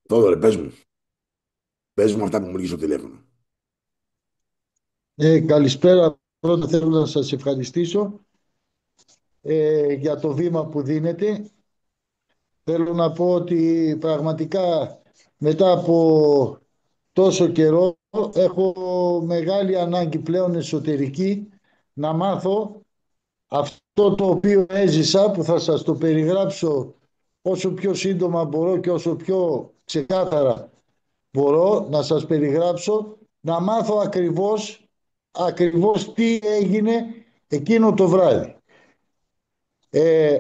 Θόδωρε, πες μου. Πες μου αυτά που μου έρχεσαι στο τηλέφωνο. Καλησπέρα. Πρώτα θέλω να σας ευχαριστήσω για το βήμα που δίνετε. Θέλω να πω ότι πραγματικά μετά από τόσο καιρό έχω μεγάλη ανάγκη πλέον εσωτερική να μάθω αυτό το οποίο έζησα, που θα σας το περιγράψω όσο πιο σύντομα μπορώ και όσο πιο ξεκάθαρα μπορώ να σας περιγράψω, να μάθω ακριβώς τι έγινε εκείνο το βράδυ. Ε,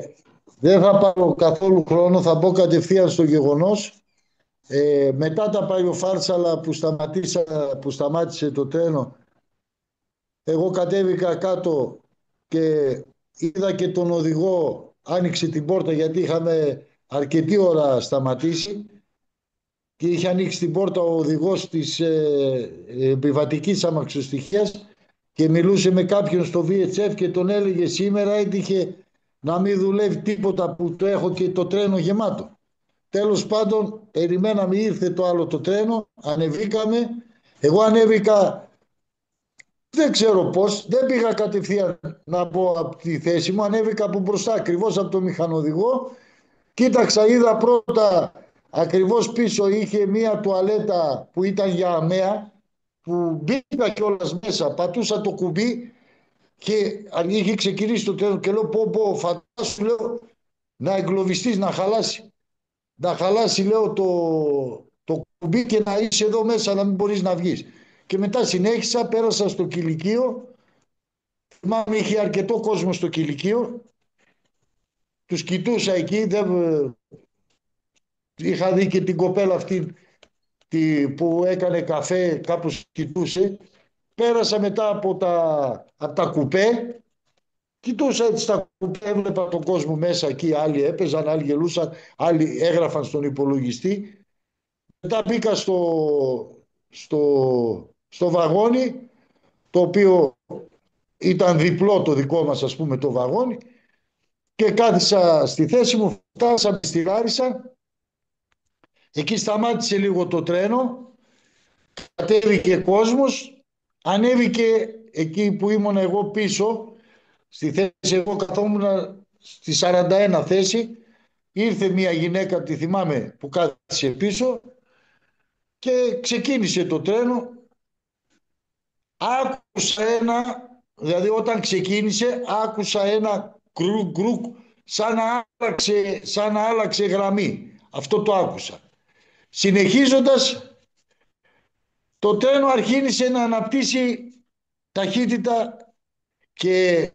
δεν θα πάρω καθόλου χρόνο, θα μπω κατευθείαν στο γεγονός. Μετά τα παλιοφάρσαλα που σταμάτησε το τρένο, εγώ κατέβηκα κάτω και είδα και τον οδηγό, άνοιξε την πόρτα γιατί είχαμε αρκετή ώρα σταματήσει και είχε ανοίξει την πόρτα ο οδηγός της επιβατικής αμαξοστοιχείας και μιλούσε με κάποιον στο VHF και τον έλεγε σήμερα έτυχε να μην δουλεύει τίποτα που το έχω και το τρένο γεμάτο. Τέλος πάντων, περιμέναμε, ήρθε το άλλο το τρένο, ανεβήκαμε. Εγώ ανέβηκα, δεν ξέρω πώς, δεν πήγα κατευθείαν να μπω από τη θέση μου, ανέβηκα από μπροστά, ακριβώς από το μηχανοδηγό. Κοίταξα, είδα πρώτα ακριβώς πίσω είχε μία τουαλέτα που ήταν για αμαία, που μπήκα κιόλας μέσα, πατούσα το κουμπί και είχε ξεκινήσει το τρένο και λέω πω φαντάσου, λέω, να εγκλωβιστείς, να χαλάσει λέω το κουμπί και να είσαι εδώ μέσα, να μην μπορείς να βγεις. Και μετά συνέχισα, πέρασα στο κηλικείο, θυμάμαι είχε αρκετό κόσμο στο κηλικείο, τους κοιτούσα εκεί, δεν, είχα δει και την κοπέλα αυτή που έκανε καφέ, κάπου κοιτούσε. Πέρασα μετά από τα κουπέ, κοιτούσα έτσι τα κουπέ, έβλεπα τον κόσμο μέσα εκεί, άλλοι έπαιζαν, άλλοι γελούσαν, άλλοι έγραφαν στον υπολογιστή. Μετά μπήκα στο βαγόνι, το οποίο ήταν διπλό το δικό μας, ας πούμε, το βαγόνι, και κάθισα στη θέση μου, φτάσαμε στη Λάρισα, εκεί σταμάτησε λίγο το τρένο, κατέβηκε κόσμος, ανέβηκε εκεί που ήμουν εγώ πίσω, στη θέση, εγώ καθόμουν στη 41 θέση, ήρθε μια γυναίκα, τη θυμάμαι, που κάθισε πίσω και ξεκίνησε το τρένο. Άκουσα δηλαδή όταν ξεκίνησε, άκουσα ένα γκρουκ γκρουκ, σαν να άλλαξε γραμμή. Αυτό το άκουσα. Συνεχίζοντας, το τρένο αρχίνησε να αναπτύσσει ταχύτητα και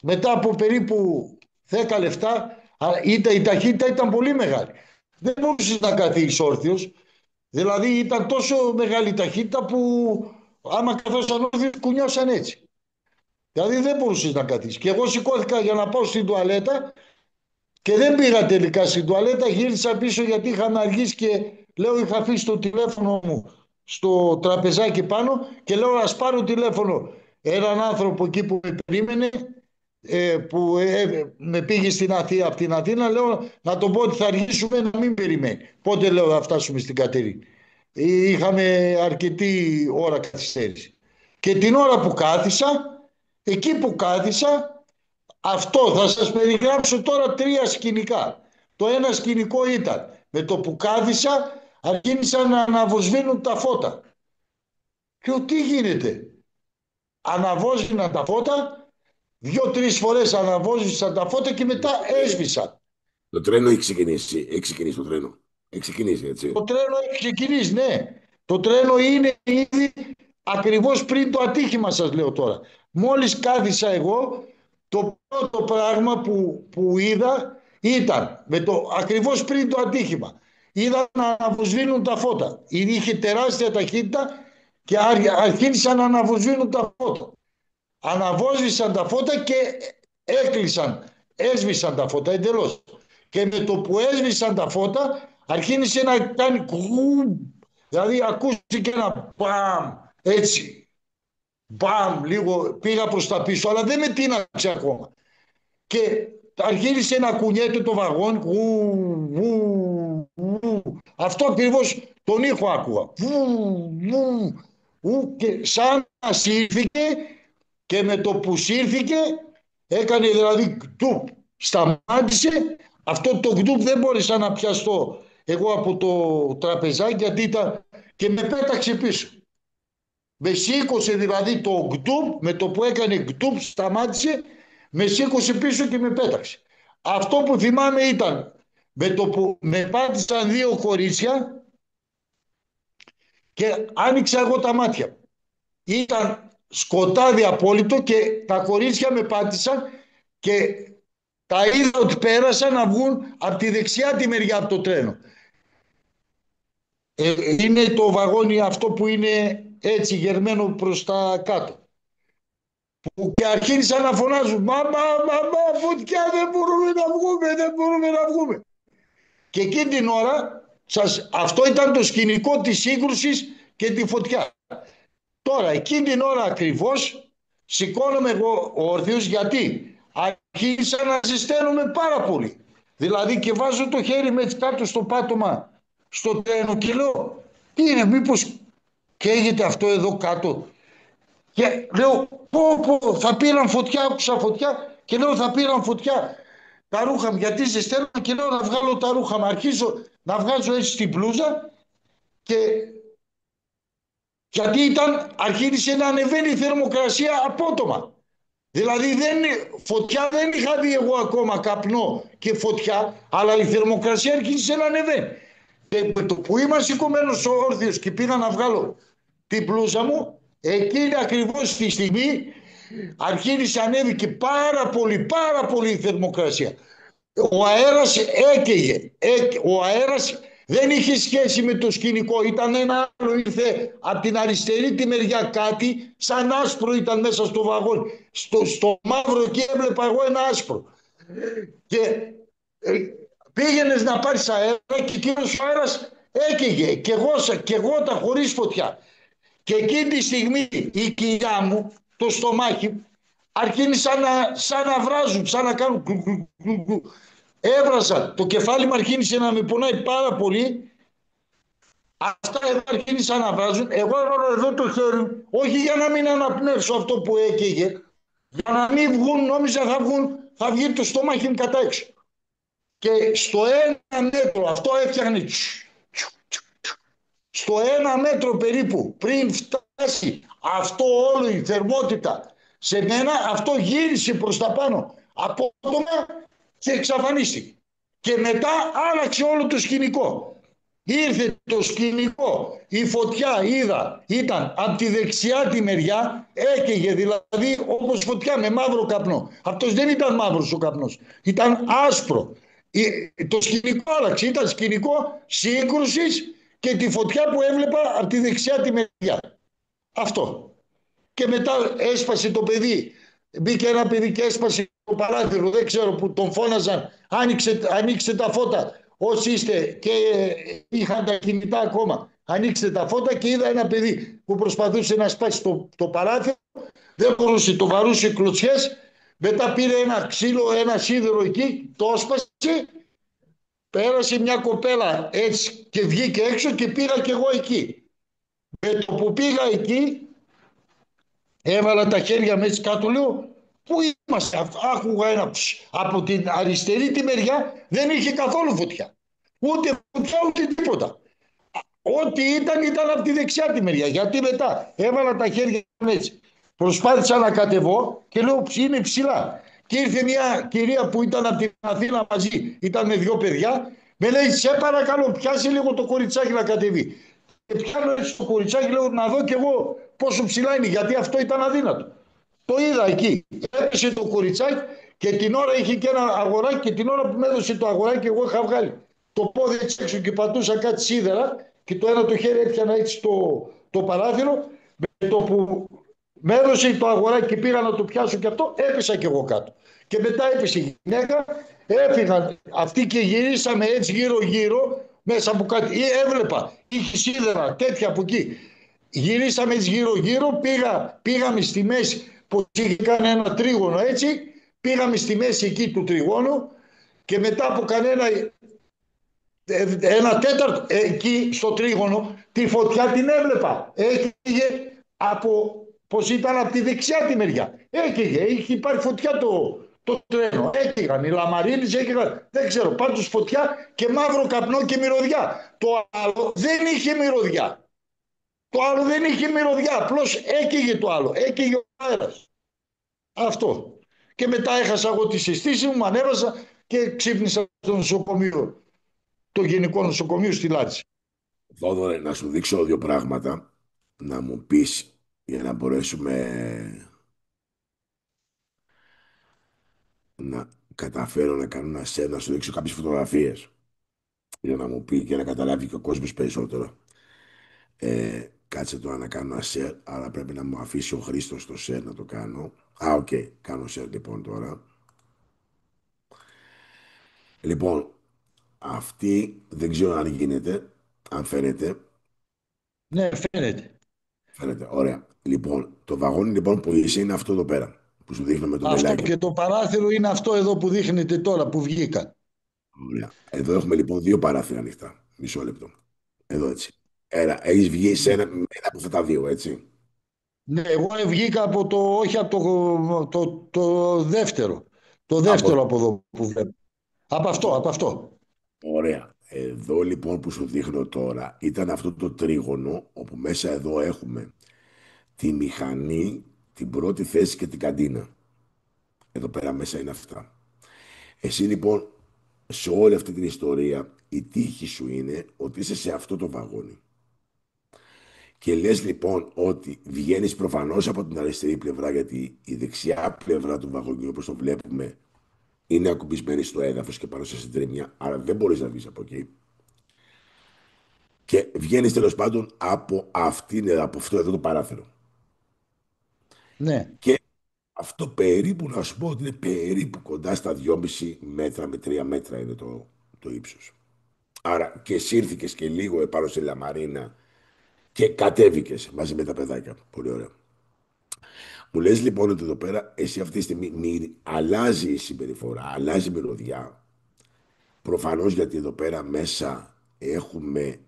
μετά από περίπου 10 λεπτά η ταχύτητα ήταν πολύ μεγάλη. Δεν μπορούσε να καθίσει όρθιος. Δηλαδή ήταν τόσο μεγάλη ταχύτητα που άμα καθόσαν όρθιος κουνιώσαν έτσι. Δηλαδή δεν μπορούσε να καθίσει. Και εγώ σηκώθηκα για να πάω στην τουαλέτα και δεν πήγα τελικά στην τουαλέτα. Γύρισα πίσω γιατί είχαμε αργήσει και λέω είχα αφήσει το τηλέφωνο μου στο τραπεζάκι πάνω και λέω ας πάρω τηλέφωνο έναν άνθρωπο εκεί που με περίμενε, που με πήγε στην Αθήνα, από την Αθήνα, λέω να τον πω ότι θα αργήσουμε, να μην περιμένει. Πότε λέω θα φτάσουμε στην Κατερίνη. Είχαμε αρκετή ώρα καθυστέρηση. Και την ώρα που κάθισα, εκεί που κάθισα, αυτό θα σας περιγράψω τώρα τρία σκηνικά. Το ένα σκηνικό ήταν με το που κάθισα αρχίνησαν να αναβοσβήνουν τα φώτα. Και τι γίνεται. Αναβόσβηναν τα φώτα, δύο-τρεις φορές αναβόσβησαν τα φώτα και μετά έσβησαν. Το τρένο έχει ξεκινήσει. Έχει ξεκινήσει το τρένο. Έχει ξεκινήσει, Το έτσι. τρένο έχει ξεκινήσει, ναι. Το τρένο είναι ήδη ακριβώς πριν το ατύχημα, σας λέω τώρα. Μόλις κάθισα εγώ, το πρώτο πράγμα που είδα ήταν ακριβώς πριν το ατύχημα. Είδα να αναβοσβήνουν τα φώτα. Είχε τεράστια ταχύτητα και αρχίσαν να αναβοσβήνουν τα φώτα. Αναβόσβησαν τα φώτα και έκλεισαν, έσβησαν τα φώτα εντελώς. Και με το που έσβησαν τα φώτα αρχίνησε να κάνει κουμ, δηλαδή ακούστηκε ένα μπαμ, έτσι, μπαμ, λίγο πήγα προς τα πίσω, αλλά δεν με τίναξε ακόμα. Και αρχίνησε να κουνιέται το βαγόνι, γου, γου, γου, Αυτό ακριβώς τον ήχο άκουγα. Και σαν να σύρθηκε, και με το που σύρθηκε έκανε δηλαδή κτουπ, σταμάτησε. Αυτό το κτουπ δεν μπόρεσα να πιαστώ εγώ από το τραπεζάκι, γιατί ήταν, και με πέταξε πίσω. Με σήκωσε δηλαδή το κτουπ, με το που έκανε κτουπ σταμάτησε, με σήκωσε πίσω και με πέταξε. Αυτό που θυμάμαι ήταν με το που με πάτησαν δύο κορίτσια και άνοιξα εγώ τα μάτια. Ήταν σκοτάδι απόλυτο και τα κορίτσια με πάτησαν και τα είδα ότι πέρασαν να βγουν από τη δεξιά τη μεριά από το τρένο. Είναι το βαγόνι αυτό που είναι έτσι γερμένο προς τα κάτω. Και αρχίσαν να φωνάζουν «Μαμά, φωτιά, δεν μπορούμε να βγούμε, δεν μπορούμε να βγούμε». Και εκείνη την ώρα, αυτό ήταν το σκηνικό της σύγκρουσης και τη φωτιά. Τώρα, εκείνη την ώρα ακριβώς, σηκώνομαι εγώ όρθιος, γιατί αρχίσα να ζεσταίνομαι πάρα πολύ. Δηλαδή και βάζω το χέρι με έτσι κάτω στο πάτωμα, στο τρένο, και λέω «Τι είναι, μήπως καίγεται αυτό εδώ κάτω?» Και λέω θα πήραν φωτιά, άκουσα φωτιά και λέω θα πήραν φωτιά τα ρούχα μου, γιατί ζεσταίνομαι, και λέω να βγάλω τα ρούχα μου. Αρχίζω να βγάζω έτσι την μπλούζα, και γιατί αρχίζει να ανεβαίνει η θερμοκρασία απότομα. Δηλαδή φωτιά δεν είχα δει εγώ ακόμα, καπνό και φωτιά, αλλά η θερμοκρασία αρχίζει να ανεβαίνει. Και με το που είμαι σηκωμένος όρθιος και πήγα να βγάλω την μπλούζα μου, εκείνη ακριβώς τη στιγμή αρχίζει ανέβηκε πάρα πολύ η θερμοκρασία. Ο αέρας έκαιγε. Ο αέρας δεν είχε σχέση με το σκηνικό. Ήταν ένα άλλο, ήρθε από την αριστερή τη μεριά κάτι, σαν άσπρο ήταν μέσα στο βαγόνι. Στο μαύρο εκεί έβλεπα εγώ ένα άσπρο. Και πήγαινες να πάρεις αέρα και εκείνος ο αέρας έκαιγε. Και εγώ τα χωρίς φωτιά. Και εκείνη τη στιγμή η κοιλιά μου, το στομάχι, αρχίνησαν σαν να βράζουν, σαν να κάνουν κλου. Έβραζαν. Το κεφάλι μου αρχίνησε να με πονάει πάρα πολύ. Αυτά εδώ αρχίνησαν να βράζουν. Εγώ έβαλα εδώ το χέρι, όχι για να μην αναπνεύσω αυτό που έκαιγε, για να μην βγουν, νόμιζα θα βγει το στομάχι μου κατά έξω. Και στο 1 μέτρο, αυτό έφτιαχνε στο 1 μέτρο περίπου, πριν φτάσει αυτό όλο η θερμότητα σε μένα, αυτό γύρισε προς τα πάνω απότομα και εξαφανίστηκε. Και μετά άλλαξε όλο το σκηνικό. Ήρθε το σκηνικό, η φωτιά ήταν από τη δεξιά τη μεριά, έκαιγε δηλαδή όπως φωτιά με μαύρο καπνό. Αυτός δεν ήταν μαύρος ο καπνός, ήταν άσπρο. Το σκηνικό άλλαξε, ήταν σκηνικό σύγκρουσης και τη φωτιά που έβλεπα από τη δεξιά τη μεριά. Αυτό. Και μετά έσπασε το παιδί. Μπήκε ένα παιδί και έσπασε το παράθυρο. Δεν ξέρω που τον φώναζαν. Ανοίξτε τα φώτα. Όσοι είστε και είχαν τα κινητά ακόμα. Ανοίξτε τα φώτα, και είδα ένα παιδί που προσπαθούσε να σπάσει το παράθυρο. Δεν μπορούσε, το βαρούσε κλωτσιές. Μετά πήρε ένα ξύλο, ένα σίδερο εκεί, το έσπασε. Πέρασε μια κοπέλα έτσι και βγήκε έξω και πήγα κι εγώ εκεί. Με το που πήγα εκεί, έβαλα τα χέρια με έτσι κάτω, λέω πού είμαστε? Άκουγα ένα από την αριστερή τη μεριά, δεν είχε καθόλου φωτιά. Ούτε φωτιά ούτε τίποτα. Ό,τι ήταν από τη δεξιά τη μεριά. Γιατί μετά έβαλα τα χέρια με έτσι. Προσπάθησα να κατεβώ και λέω είναι ψηλά. Και ήρθε μια κυρία που ήταν από την Αθήνα μαζί, ήταν με 2 παιδιά, με λέει σε παρακαλώ πιάσε λίγο το κοριτσάκι να κατεβεί. Και πιάνω έτσι το κοριτσάκι, λέω να δω κι εγώ πόσο ψηλά είναι, γιατί αυτό ήταν αδύνατο. Το είδα εκεί, έπεσε το κοριτσάκι και την ώρα είχε και ένα αγοράκι, και την ώρα που με έδωσε το αγοράκι εγώ είχα βγάλει το πόδι έτσι έξω και πατούσα κάτι σίδερα και το ένα το χέρι έπιανα έτσι το παράθυρο. Με το που με έδωσε το αγοράκι και πήγα να το πιάσω και αυτό, έπεσα κι εγώ κάτω. Και μετά έπεσε η γυναίκα, έφυγαν αυτοί και γυρίσαμε έτσι γύρω-γύρω μέσα από κάτι. Έβλεπα, είχε σίδερα τέτοια από εκεί. Γυρίσαμε έτσι γύρω-γύρω, πήγαμε στη μέση που είχε κάνει ένα τρίγωνο έτσι, πήγαμε στη μέση εκεί του τριγώνου και μετά από κανένα Ένα τέταρτο εκεί στο τρίγωνο, τη φωτιά την έβλεπα. Έκυγε από, πως ήταν από τη δεξιά τη μεριά. Έκυγε, είχε υπάρχει φωτιά το τρένο. Έκυγαν οι λαμαρίνες, έκυγαν, δεν ξέρω, πάντως φωτιά και μαύρο καπνό και μυρωδιά. Το άλλο δεν είχε μυρωδιά. Το άλλο δεν είχε μυρωδιά, απλώς έκυγε το άλλο, έκυγε ο αέρας. Αυτό. Και μετά έχασα εγώ τη συστήση μου, ανέβασα και ξύπνησα στο νοσοκομείο, το Γενικό Νοσοκομείο στη Λάτση. Θόδωρε, να σου δείξω δύο πράγματα, να μου πεις για να μπορέσουμε να καταφέρω να κάνω ένα σερ, να σου δείξω κάποιες φωτογραφίες για να μου πει και να καταλάβει και ο κόσμος περισσότερο. Κάτσε τώρα να κάνω ένα share, αλλά πρέπει να μου αφήσει ο Χρήστος το share να το κάνω. Οκ, κάνω share λοιπόν τώρα. Λοιπόν, αυτή δεν ξέρω αν γίνεται, αν φαίνεται. Ναι, φαίνεται. Φαίνεται, ωραία. Λοιπόν, το βαγόνι λοιπόν που είσαι είναι αυτό εδώ πέρα, που σου δείχνω με το Αυτό μπελάκι. και το παράθυρο είναι αυτό εδώ που δείχνετε τώρα που βγήκα. Ωραία. Εδώ έχουμε λοιπόν δύο παράθυρα ανοιχτά. Μισό λεπτό. Εδώ έτσι. Έχεις βγει σε ένα από αυτά τα δύο, έτσι. Ναι, εγώ βγήκα από το, όχι από το δεύτερο. Το Από... δεύτερο από εδώ που βλέπω. Από αυτό, από αυτό. Ωραία. Εδώ λοιπόν που σου δείχνω τώρα ήταν αυτό το τρίγωνο όπου μέσα εδώ έχουμε τη μηχανή, την πρώτη θέση και την καντίνα. Εδώ πέρα μέσα είναι αυτά. Εσύ λοιπόν σε όλη αυτή την ιστορία η τύχη σου είναι ότι είσαι σε αυτό το βαγόνι. Και λες λοιπόν ότι βγαίνεις προφανώς από την αριστερή πλευρά γιατί η δεξιά πλευρά του βαγονιού όπως το βλέπουμε είναι ακουμπισμένη στο έδαφος και πάνω σε συντρίμια, άρα δεν μπορείς να βγεις από εκεί. Και βγαίνεις τέλος πάντων από αυτό εδώ το παράθυρο. Ναι. Και αυτό περίπου να σου πω ότι είναι περίπου κοντά στα 2,5 μέτρα με 3 μέτρα είναι το ύψος. Άρα και σύρθηκες και λίγο επάνω σε λαμαρίνα και κατέβηκες μαζί με τα παιδάκια. Πολύ ωραία. Μου λες λοιπόν ότι εδώ πέρα εσύ αυτή τη στιγμή αλλάζει η συμπεριφορά, αλλάζει η μυρωδιά. Προφανώς γιατί εδώ πέρα μέσα έχουμε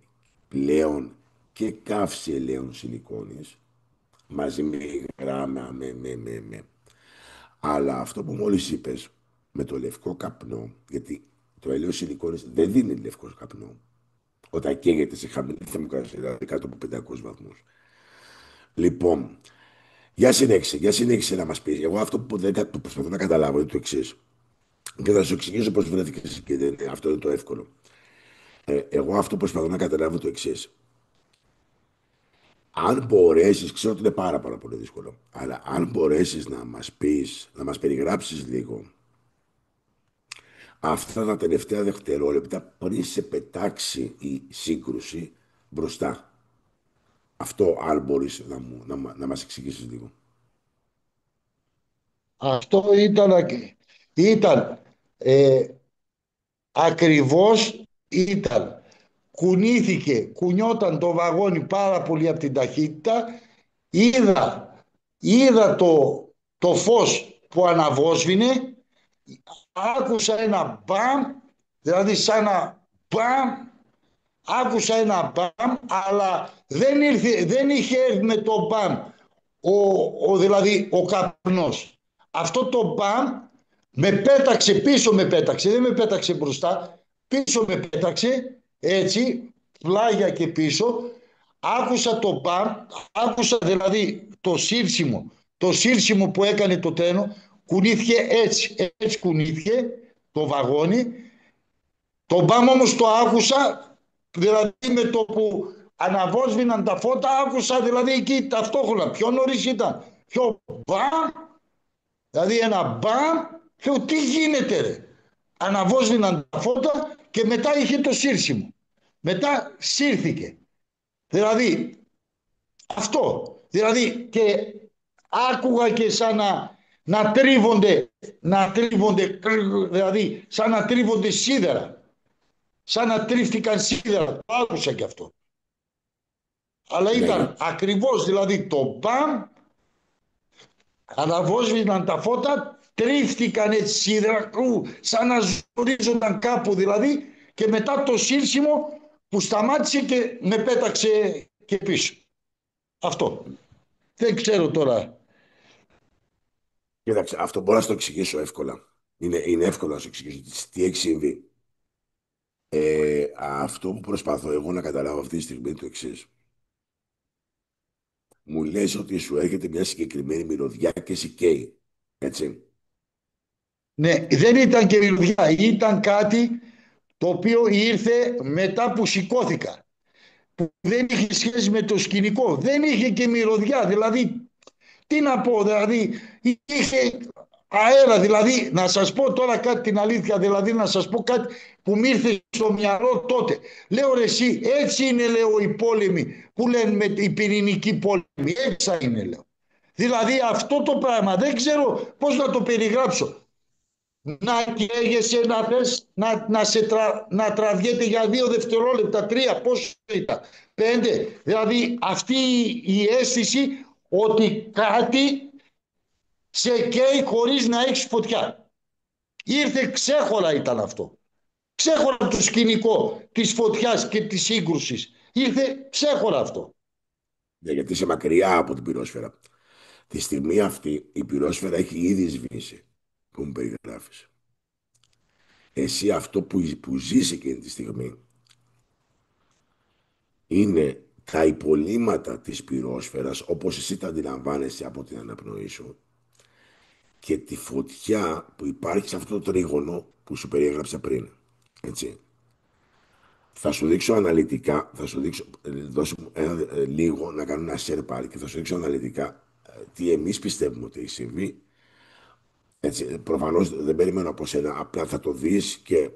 πλέον και καύση ελαίων σιλικόνης μαζί με γράμμα, Αλλά αυτό που μόλις είπες με το λευκό καπνό, γιατί το ελαίο σιλικόνης δεν δίνει λευκό καπνό όταν καίγεται σε χαμηλή θερμοκρασία, δηλαδή κάτω από 500 βαθμούς. Λοιπόν, για συνέχισε να μας πεις. Εγώ αυτό που προσπαθώ να καταλάβω είναι το εξής. Και θα σου εξηγήσω πώς βρέθηκες και αυτό είναι το εύκολο. Εγώ αυτό που προσπαθώ να καταλάβω το εξής. Αν μπορέσεις, ξέρω ότι είναι πάρα πολύ δύσκολο, αλλά αν μπορέσεις να μας πεις, να μας περιγράψεις λίγο αυτά τα τελευταία δευτερόλεπτα πριν σε πετάξει η σύγκρουση μπροστά. Αυτό αν μπορείς να μας εξηγήσεις λίγο. Αυτό ήταν ακριβώς ήταν. Κουνιόταν το βαγόνι πάρα πολύ από την ταχύτητα. Είδα το φως που αναβόσβηνε. Άκουσα ένα μπαμ, δηλαδή σαν ένα μπαμ. Άκουσα ένα μπαμ, αλλά δεν είχε έρθει με το μπαμ δηλαδή ο καπνός. Αυτό το μπαμ πίσω με πέταξε, δεν με πέταξε μπροστά, πίσω με πέταξε, έτσι, πλάγια και πίσω. Άκουσα το μπαμ, άκουσα δηλαδή το σύρσιμο που έκανε το τρένο, κουνήθηκε έτσι κουνήθηκε το βαγόνι. Το μπαμ όμως το άκουσα, δηλαδή με το που αναβόσβηναν τα φώτα, άκουσα δηλαδή εκεί ταυτόχρονα. Πιο νωρίς ήταν. Πιο μπαμ, δηλαδή ένα μπαμ, και τι γίνεται ρε. Αναβόσβηναν τα φώτα και μετά είχε το σύρσιμο. Μετά σύρθηκε. Δηλαδή αυτό. Δηλαδή και άκουγα και σαν να τρίβονται, δηλαδή σαν να τρίβονται σίδερα. Σαν να τρίφτηκαν σίδερα. Το άκουσα και αυτό. Αλλά Ναι, ήταν ακριβώς δηλαδή το μπαμ, αναβόσβηναν τα φώτα, τρίφτηκαν έτσι σίδερα, σαν να ζορίζονταν κάπου δηλαδή, και μετά το σύρσιμο που σταμάτησε και με πέταξε και πίσω. Αυτό. Δεν ξέρω τώρα. Κοίταξε, αυτό μπορώ να σου το εξηγήσω εύκολα. Είναι εύκολο να σου εξηγήσω τι έχει συμβεί. Αυτό που προσπαθώ εγώ να καταλάβω αυτή τη στιγμή είναι το εξή. Μου λες ότι σου έρχεται μια συγκεκριμένη μυρωδιά και σε καίει. Έτσι. Ναι, δεν ήταν και μυρωδιά. Ήταν κάτι το οποίο ήρθε μετά που σηκώθηκα. Που δεν είχε σχέση με το σκηνικό. Δεν είχε και μυρωδιά. Δηλαδή, τι να πω, δηλαδή, είχε αέρα. Δηλαδή, να σας πω τώρα κάτι την αλήθεια, δηλαδή να σας πω κάτι που μου ήρθε στο μυαλό τότε. Λέω ρε εσύ, έτσι είναι λέω οι πόλεμοι που λένε με η πυρηνική πόλεμη. Έτσι θα είναι λέω. Δηλαδή αυτό το πράγμα δεν ξέρω πώς να το περιγράψω. Να καίγεσαι, να θες να τραβιέται για 2 δευτερόλεπτα, 3, πόσο ήταν, 5. Δηλαδή αυτή η αίσθηση ότι κάτι σε καίει χωρίς να έχεις φωτιά. Ήρθε ξέχωρα ήταν αυτό. Ξέχωρα το σκηνικό της φωτιάς και της σύγκρουσης. Ήρθε ξέχωρα αυτό. Ναι, γιατί είσαι μακριά από την πυρόσφαιρα. Τη στιγμή αυτή η πυρόσφαιρα έχει ήδη σβήσει που μου περιγράφεις. Εσύ αυτό που ζεις εκείνη τη στιγμή είναι τα υπολείμματα της πυρόσφαιρας όπως εσύ τα αντιλαμβάνεσαι από την αναπνοή σου και τη φωτιά που υπάρχει σε αυτό το τρίγωνο που σου περιέγραψα πριν. Έτσι. Θα σου δείξω αναλυτικά, θα σου δείξω, δώσω μου λίγο να κάνω ένα share πάλι και θα σου δείξω αναλυτικά τι εμείς πιστεύουμε ότι έχει συμβεί. Έτσι, προφανώς δεν περιμένω από σένα, απλά θα το δεις και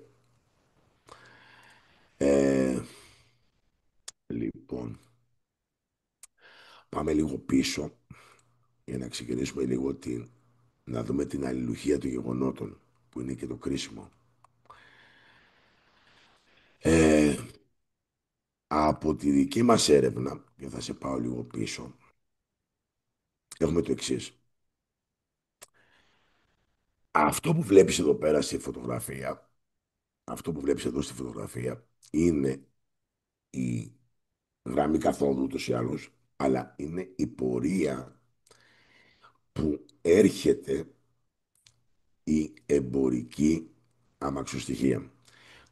λοιπόν, πάμε λίγο πίσω για να ξεκινήσουμε λίγο να δούμε την αλληλουχία των γεγονότων που είναι και το κρίσιμο. Ε, από τη δική μας έρευνα, και θα σε πάω λίγο πίσω, έχουμε το εξής. Αυτό που βλέπεις εδώ πέρα στη φωτογραφία, αυτό που βλέπεις εδώ στη φωτογραφία, είναι η γραμμή καθόδου ούτως ή άλλως, αλλά είναι η πορεία που έρχεται η εμπορική αμαξοστοιχεία.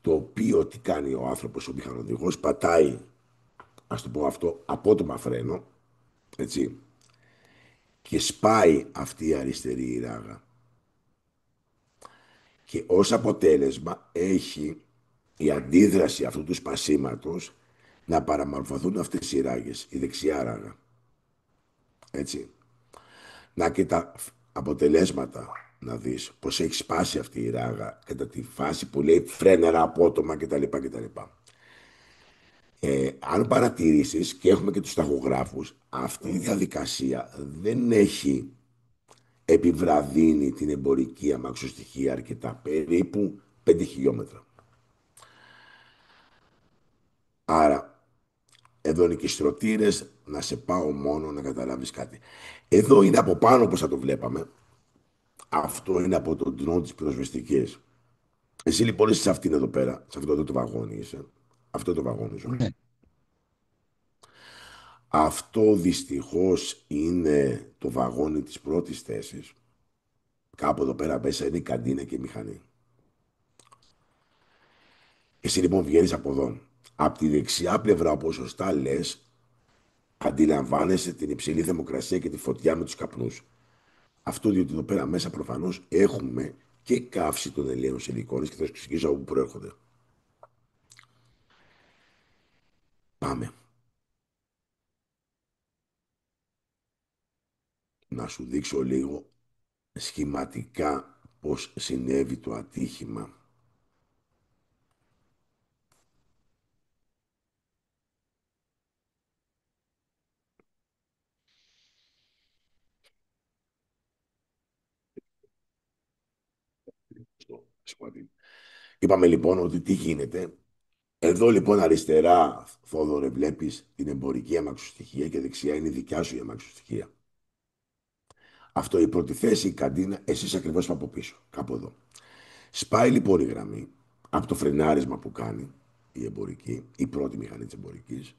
Το οποίο τι κάνει ο άνθρωπος, ο μηχανοδηγός, πατάει, ας το πω αυτό, απότομα φρένο, έτσι, και σπάει αυτή η αριστερή ράγα. Και ως αποτέλεσμα έχει η αντίδραση αυτού του σπασίματος να παραμορφωθούν αυτές οι ράγες, η δεξιά ράγα. Έτσι. Να και τα αποτελέσματα να δεις πως έχει σπάσει αυτή η ράγα κατά τη φάση που λέει φρένερα απότομα κτλ. Αν παρατηρήσεις και έχουμε και τους ταχογράφους, αυτή η διαδικασία δεν έχει επιβραδύνει την εμπορική αμαξοστοιχεία αρκετά, περίπου 5 χιλιόμετρα. Άρα, εδώ είναι και οι στρωτήρες, να σε πάω μόνο να καταλάβεις κάτι. Εδώ είναι από πάνω όπως θα το βλέπαμε. Αυτό είναι από τον drone της πυροσβεστικής. Εσύ λοιπόν είσαι σε αυτήν εδώ πέρα, σε αυτό εδώ το βαγόνι είσαι. Αυτό το βαγόνι σου. Ναι. Αυτό δυστυχώς είναι το βαγόνι της πρώτης θέσης. Κάπου εδώ πέρα μέσα είναι η καντίνα και η μηχανή. Εσύ λοιπόν βγαίνεις από εδώ. Από τη δεξιά πλευρά, όπως σωστά λες, αντιλαμβάνεσαι την υψηλή θερμοκρασία και τη φωτιά με τους καπνούς. Αυτό διότι εδώ πέρα μέσα προφανώς έχουμε και καύση των ελαίων σιλικόνης και θα σου εξηγήσω από πού προέρχονται. Πάμε. Να σου δείξω λίγο σχηματικά πώς συνέβη το ατύχημα. Είπαμε λοιπόν ότι τι γίνεται. Εδώ λοιπόν αριστερά, Θόδωρε, βλέπεις την εμπορική αμαξοστοιχεία και δεξιά είναι η δικιά σου η αμαξοστοιχεία. Αυτό η πρώτη θέση, η καντίνα, εσείς ακριβώς από πίσω, κάπου εδώ. Σπάει λοιπόν η γραμμή, από το φρενάρισμα που κάνει η εμπορική, η πρώτη μηχανή της εμπορικής.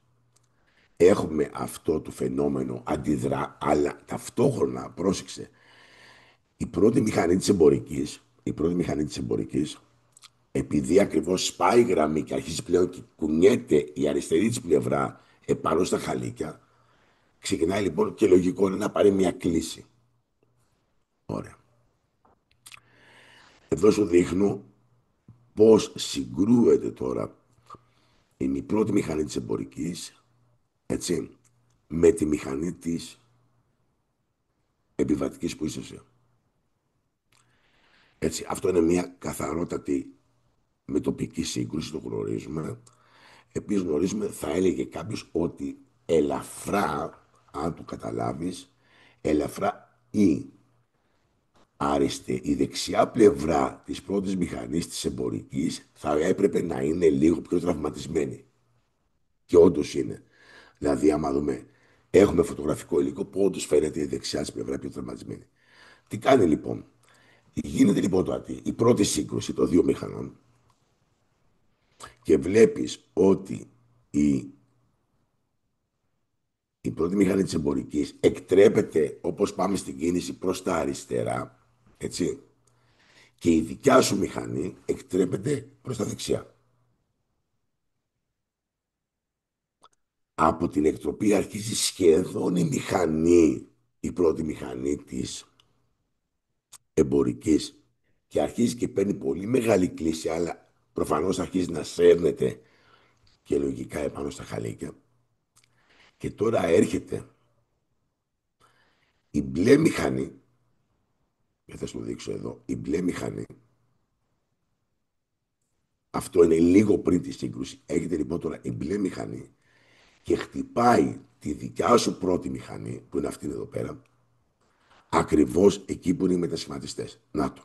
Έχουμε αυτό το φαινόμενο αντιδρά, αλλά ταυτόχρονα, πρόσεξε, η πρώτη μηχανή της εμπορικής, επειδή ακριβώς σπάει η γραμμή και αρχίζει πλέον και κουνιέται η αριστερή της πλευρά επάνω στα χαλίκια, ξεκινάει λοιπόν και λογικό είναι να πάρει μια κλίση. Ωραία. Εδώ σου δείχνω πώς συγκρούεται τώρα η πρώτη μηχανή της εμπορικής, έτσι, με τη μηχανή της επιβατικής που είσαι εσύ. Έτσι, αυτό είναι μια καθαρότατη με τοπική σύγκρουση, το γνωρίζουμε. Επίσης γνωρίζουμε, θα έλεγε κάποιος, ότι ελαφρά, αν το καταλάβεις, ελαφρά η δεξιά πλευρά της πρώτης μηχανής της εμπορικής θα έπρεπε να είναι λίγο πιο τραυματισμένη. Και όντως είναι. Δηλαδή, άμα δούμε, έχουμε φωτογραφικό υλικό που όντως φαίνεται η δεξιά της πλευρά πιο τραυματισμένη. Τι κάνει λοιπόν? Γίνεται λοιπόν τώρα η πρώτη σύγκρουση των δύο μηχανών και βλέπεις ότι η πρώτη μηχανή της εμπορικής εκτρέπεται, όπως πάμε στην κίνηση, προς τα αριστερά, έτσι, και η δικιά σου μηχανή εκτρέπεται προς τα δεξιά. Από την εκτροπή αρχίζει σχεδόν η πρώτη μηχανή της εμπορικής, και αρχίζει και παίρνει πολύ μεγάλη κλίση, αλλά προφανώς αρχίζει να σέρνεται και λογικά επάνω στα χαλίκια. Και τώρα έρχεται η μπλε μηχανή, και θα σου δείξω εδώ, η μπλε μηχανή, αυτό είναι λίγο πριν τη σύγκρουση, έρχεται λοιπόν τώρα η μπλε μηχανή και χτυπάει τη δικιά σου πρώτη μηχανή, που είναι αυτή εδώ πέρα, ακριβώς εκεί που είναι οι μετασχηματιστές. Να το.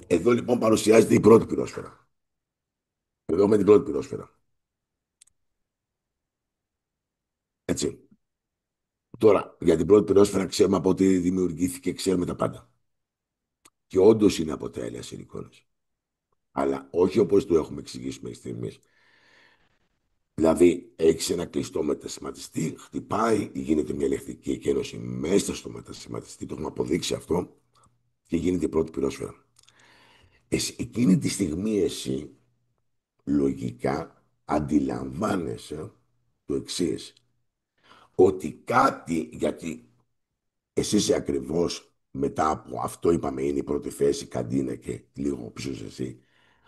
Εδώ λοιπόν παρουσιάζεται η πρώτη πυρόσφαιρα. Εδώ με την πρώτη πυρόσφαιρα. Έτσι. Τώρα, για την πρώτη πυρόσφαιρα ξέρουμε από ό,τι δημιουργήθηκε, ξέρουμε τα πάντα. Και όντως είναι από τέλεια εικόνες. Αλλά όχι όπως το έχουμε εξηγήσει μέχρι στιγμής. Δηλαδή, έχει ένα κλειστό μετασχηματιστή, χτυπάει, γίνεται μια ηλεκτρική εκένωση μέσα στο μετασχηματιστή, το έχουμε αποδείξει αυτό, και γίνεται η πρώτη πυρόσφαιρα. Εκείνη τη στιγμή εσύ λογικά αντιλαμβάνεσαι το εξής, ότι κάτι, γιατί εσύ είσαι ακριβώς μετά από αυτό, είπαμε, είναι η πρώτη θέση, Καντίνα και λίγο πίσω σε εσύ.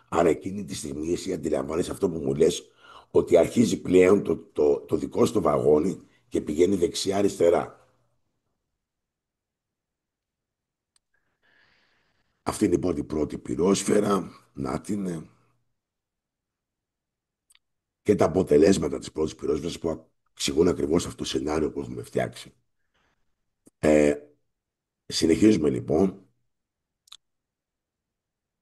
Άρα εκείνη τη στιγμή εσύ αντιλαμβάνεσαι αυτό που μου λες, ότι αρχίζει πλέον το δικό σου το βαγόνι και πηγαίνει δεξιά-αριστερά. Αυτή είναι λοιπόν η πρώτη πυρόσφαιρα, να την είναι. Και τα αποτελέσματα της πρώτης πυρόσφαιρας που εξηγούν ακριβώς αυτό το σενάριο που έχουμε φτιάξει. Συνεχίζουμε λοιπόν.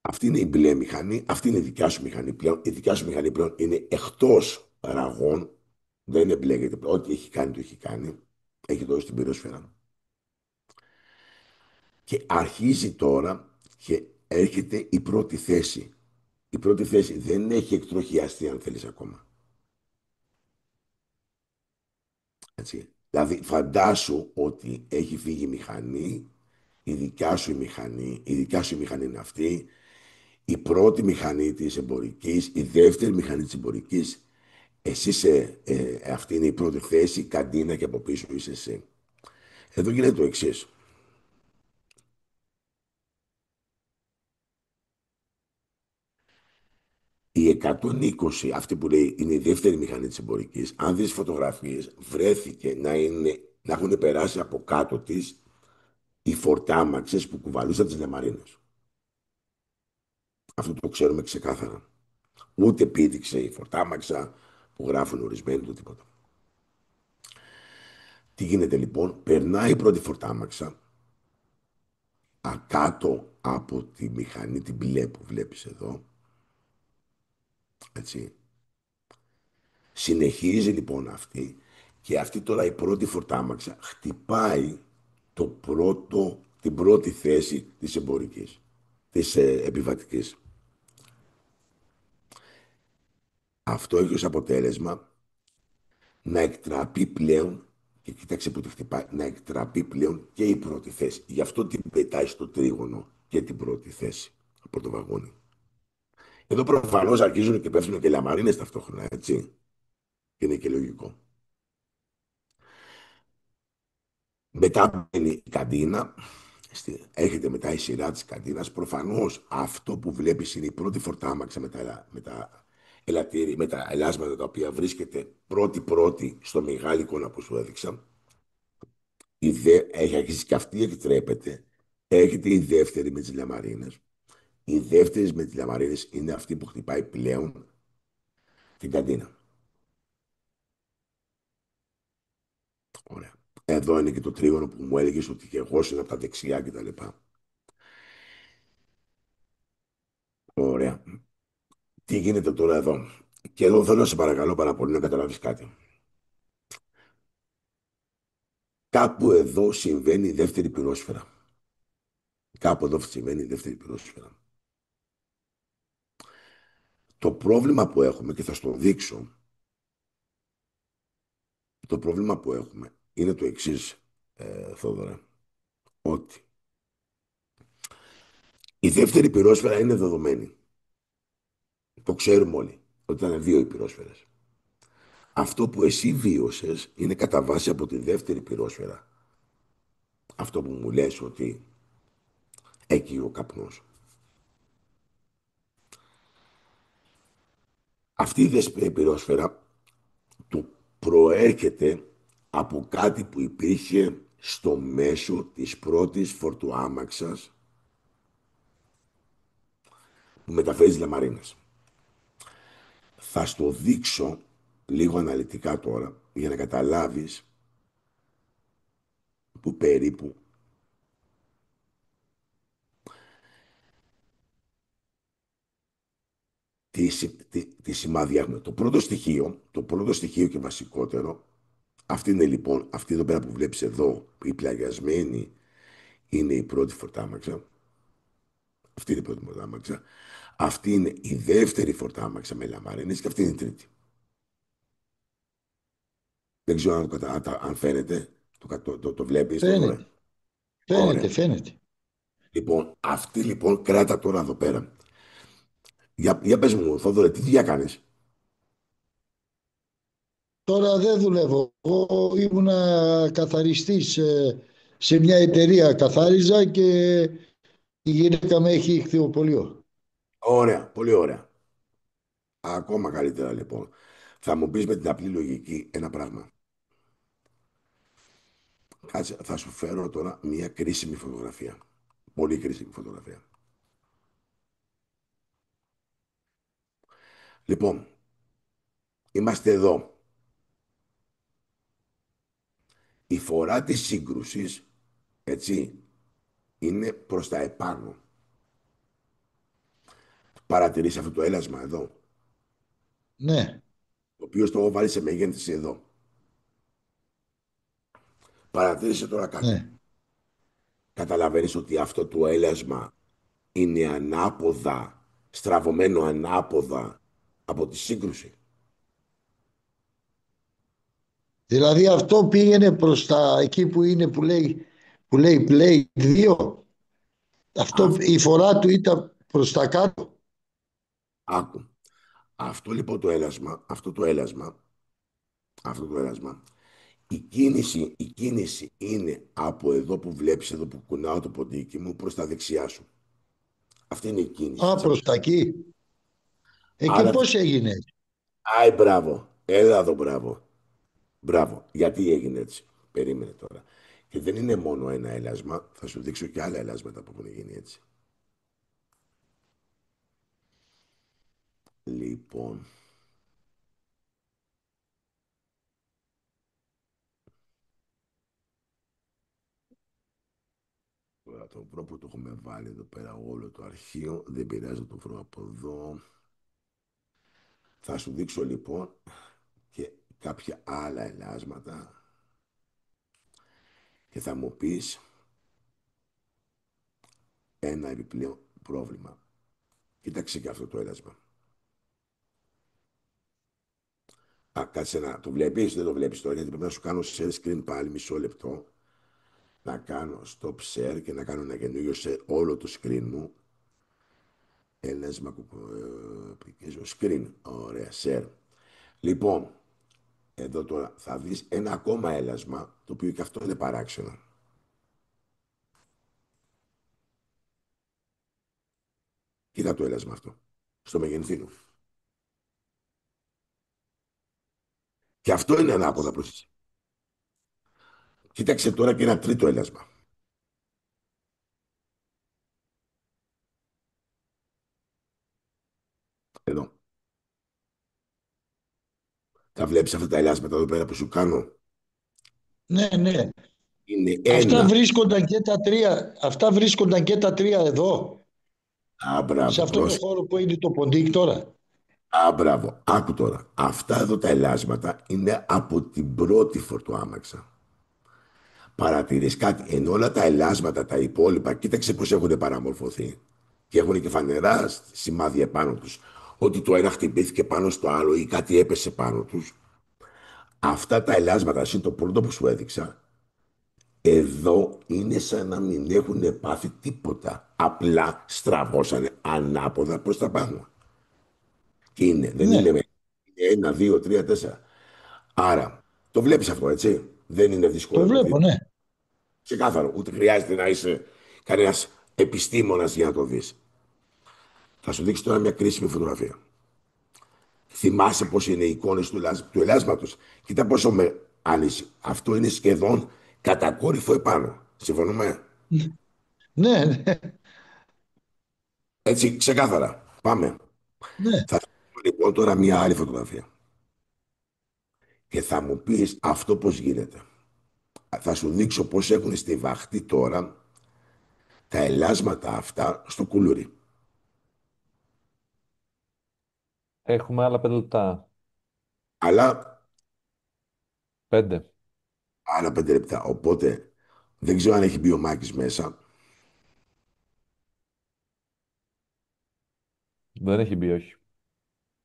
Αυτή είναι η μπλε μηχανή, αυτή είναι η δικιά σου μηχανή πλέον. Η δικιά σου μηχανή πλέον είναι εκτός ραγών, δεν είναι μπλε, γιατί ό,τι έχει κάνει το έχει κάνει. Έχει δώσει την πυρόσφαιρα. Και αρχίζει τώρα και έρχεται η πρώτη θέση. Η πρώτη θέση δεν έχει εκτροχιαστεί, αν θέλεις, ακόμα. Έτσι. Δηλαδή φαντάσου ότι έχει φύγει η μηχανή, η δικιά σου μηχανή είναι αυτή, η πρώτη μηχανή της εμπορικής, η δεύτερη μηχανή της εμπορικής, εσύ αυτή είναι η πρώτη θέση, Καντίνα, και από πίσω είσαι εσύ. Εδώ γίνεται το εξής. Η 120, αυτή που λέει είναι η δεύτερη μηχανή της εμπορικής, αν δεις φωτογραφίες, βρέθηκε να έχουν περάσει από κάτω της οι φορτάμαξες που κουβαλούσαν τις λεμαρίνες. Αυτό το ξέρουμε ξεκάθαρα. Ούτε πήδηξε η φορτάμαξα που γράφουν ορισμένοι του τίποτα. Τι γίνεται λοιπόν? Περνάει η πρώτη φορτάμαξα ακάτω από τη μηχανή την μπλε που βλέπεις εδώ. Έτσι. Συνεχίζει λοιπόν αυτή, και αυτή τώρα η πρώτη φορτάμαξα χτυπάει την πρώτη θέση της εμπορικής. της επιβατικής. Αυτό έχει ως αποτέλεσμα να εκτραπεί πλέον, και κοίταξε που τη χτυπάει, να εκτραπεί πλέον και η πρώτη θέση. Γι' αυτό την πετάει στο τρίγωνο και την πρώτη θέση από το βαγόνι. Εδώ προφανώς αρχίζουν και πέφτουν και λαμαρίνες ταυτόχρονα, έτσι. Και είναι και λογικό. Μετά μπαίνει η καντίνα. Έρχεται μετά η σειρά της καντίνας. Προφανώς αυτό που βλέπεις είναι η πρώτη φορτάμαξα με τα ελάσματα τα οποία βρίσκεται πρώτη-πρώτη στο μεγάλη εικόνα που σου έδειξα. Έχει αρχίσει και αυτή εκτρέπεται. Έρχεται η δεύτερη με τις λαμαρίνες. Η δεύτερη με τις λαμαρίνες είναι αυτή που χτυπάει πλέον την καντίνα. Ωραία. Εδώ είναι και το τρίγωνο που μου έλεγε ότι και εγώ είναι από τα δεξιά κτλ. Ωραία. Τι γίνεται τώρα εδώ. Και εδώ θέλω να σε παρακαλώ πάρα πολύ να καταλάβεις κάτι. Κάπου εδώ συμβαίνει η δεύτερη πυρόσφαιρα. Κάπου εδώ συμβαίνει η δεύτερη πυρόσφαιρα. Το πρόβλημα που έχουμε, και θα στο δείξω, το πρόβλημα που έχουμε είναι το εξής, Θόδωρα, ότι η δεύτερη πυρόσφαιρα είναι δεδομένη. Το ξέρουμε όλοι, ότι ήταν δύο οι πυρόσφαιρες. Αυτό που εσύ βίωσες είναι κατά βάση από τη δεύτερη πυρόσφαιρα. Αυτό που μου λες ότι εκεί ο καπνός. Αυτή η δεύτερη πυρόσφαιρα του προέρχεται από κάτι που υπήρχε στο μέσο της πρώτης φορτουάμαξας που μεταφέρει τις λαμαρίνες. Θα στο δείξω λίγο αναλυτικά τώρα για να καταλάβεις που περίπου τι σημάδια έχουμε. Το πρώτο στοιχείο και βασικότερο, αυτή είναι λοιπόν, αυτή εδώ πέρα που βλέπεις εδώ, η πλαγιασμένη είναι η πρώτη φορτάμαξα. Αυτή είναι η πρώτη φορτάμαξα. Αυτή είναι η δεύτερη φορτάμαξα με λαμαρίνες και αυτή είναι η τρίτη. Δεν ξέρω αν φαίνεται. Το βλέπεις, Θόδωρε. Φαίνεται, φαίνεται, Ωραία. φαίνεται. Λοιπόν, αυτή λοιπόν κράτα τώρα εδώ πέρα. Για πες μου, Θόδωρε, τι δουλειά κάνεις? Τώρα δεν δουλεύω. Εγώ ήμουνα καθαριστής σε μια εταιρεία, καθάριζα, και η γυναίκα με έχει ηχθειοπωλείο. Ωραία, πολύ ωραία. Ακόμα καλύτερα λοιπόν. Θα μου πεις με την απλή λογική ένα πράγμα. Κάτσε, θα σου φέρω τώρα μια κρίσιμη φωτογραφία. Πολύ κρίσιμη φωτογραφία. Λοιπόν, είμαστε εδώ. Η φορά της σύγκρουσης, έτσι, είναι προς τα επάνω. Παρατηρείς αυτό το έλασμα εδώ, Ναι, το οποίο το έχω βάλει σε μεγέθυνση εδώ. Παρατήρησε τώρα κάτι. ναι. Καταλαβαίνεις ότι αυτό το έλασμα είναι ανάποδα, στραβωμένο ανάποδα από τη σύγκρουση. Δηλαδή αυτό πήγαινε προς τα εκεί που είναι, που λέει play 2. Αυτό, Αυτό, η φορά του ήταν προς τα κάτω. άκου. Αυτό λοιπόν το έλασμα, αυτό το έλασμα, η κίνηση είναι από εδώ που βλέπεις, εδώ που κουνάω το ποντίκι μου, προς τα δεξιά σου. Αυτή είναι η κίνηση Α, της προς τα αμάξης. εκεί. Και Άρα, πώς έγινε? άι μπράβο, έλα εδώ μπράβο. Μπράβο, γιατί έγινε έτσι. Περίμενε τώρα. Και δεν είναι μόνο ένα έλασμα, θα σου δείξω και άλλα ελάσματα που έχουν γίνει έτσι. Λοιπόν, τώρα το πρώτο το έχουμε βάλει εδώ πέρα όλο το αρχείο, δεν πειράζει να το βρω από εδώ. Θα σου δείξω λοιπόν και κάποια άλλα ελάσματα και θα μου πεις ένα επιπλέον πρόβλημα. Κοίταξε και αυτό το έλασμα. Α, κάτσε να το βλέπεις, δεν το βλέπεις τώρα, γιατί πρέπει να σου κάνω share screen πάλι μισό λεπτό. Να κάνω stop share και να κάνω ένα καινούριο share όλο το screen μου. Έλασμα application screen. Ωραία, share. Λοιπόν, εδώ τώρα θα δεις ένα ακόμα έλασμα, το οποίο και αυτό είναι παράξενο. Κοίτα το έλασμα αυτό, στο μεγενθύνου. Και αυτό είναι ανάποδα προς εσύ. Κοίταξε τώρα και ένα τρίτο έλασμα. Εδώ. Τα βλέπεις αυτά τα ελάσματα εδώ πέρα που σου κάνω. Ναι, ναι. Είναι Αυτά ένα. βρίσκονταν και τα τρία, αυτά βρίσκονταν και τα τρία εδώ, Α, σε μπράβο, αυτό το χώρο που είναι το ποντίκ τώρα. Α, μπράβο. Άκου τώρα. Αυτά εδώ τα ελάσματα είναι από την πρώτη φορτοάμαξα. Παρατηρείς κάτι. Ενώ όλα τα ελάσματα, τα υπόλοιπα, κοίταξε πώς έχουν παραμορφωθεί. Και έχουν και φανερά σημάδια επάνω τους. Ότι το ένα χτυπήθηκε πάνω στο άλλο ή κάτι έπεσε πάνω τους. Αυτά τα ελάσματα, εσύ το πρώτο που σου έδειξα, εδώ είναι σαν να μην έχουν πάθει τίποτα. Απλά στραβώσανε ανάποδα προς τα πάνω. Και είναι, δεν είναι Ναι, με. Είναι ένα, δύο, τρία, τέσσερα. Άρα, το βλέπεις αυτό, έτσι. Δεν είναι δύσκολο το να το δεις. βλέπω, ναι. Ξεκάθαρο. Ούτε χρειάζεται να είσαι κανένας επιστήμονας για να το δεις. Θα σου δείξω τώρα μια κρίσιμη φωτογραφία. Θυμάσαι πώς είναι οι εικόνες του ελάσματος. Κοίτα πόσο με άνοιση. Αυτό είναι σχεδόν κατακόρυφο επάνω. Συμφωνούμε. Ναι, ναι, Έτσι, ξεκάθαρα. Πάμε. ναι. Θα σου δείξω λοιπόν τώρα μια άλλη φωτογραφία. Και θα μου πεις αυτό πώς γίνεται. Θα σου δείξω πώς έχουν στιβαχτεί τώρα τα ελάσματα αυτά στο κουλούρι. Έχουμε άλλα 5 λεπτά. Αλλά 5. άλλα 5 λεπτά. Οπότε δεν ξέρω αν έχει μπει ο Μάκης μέσα. Δεν έχει μπει, όχι.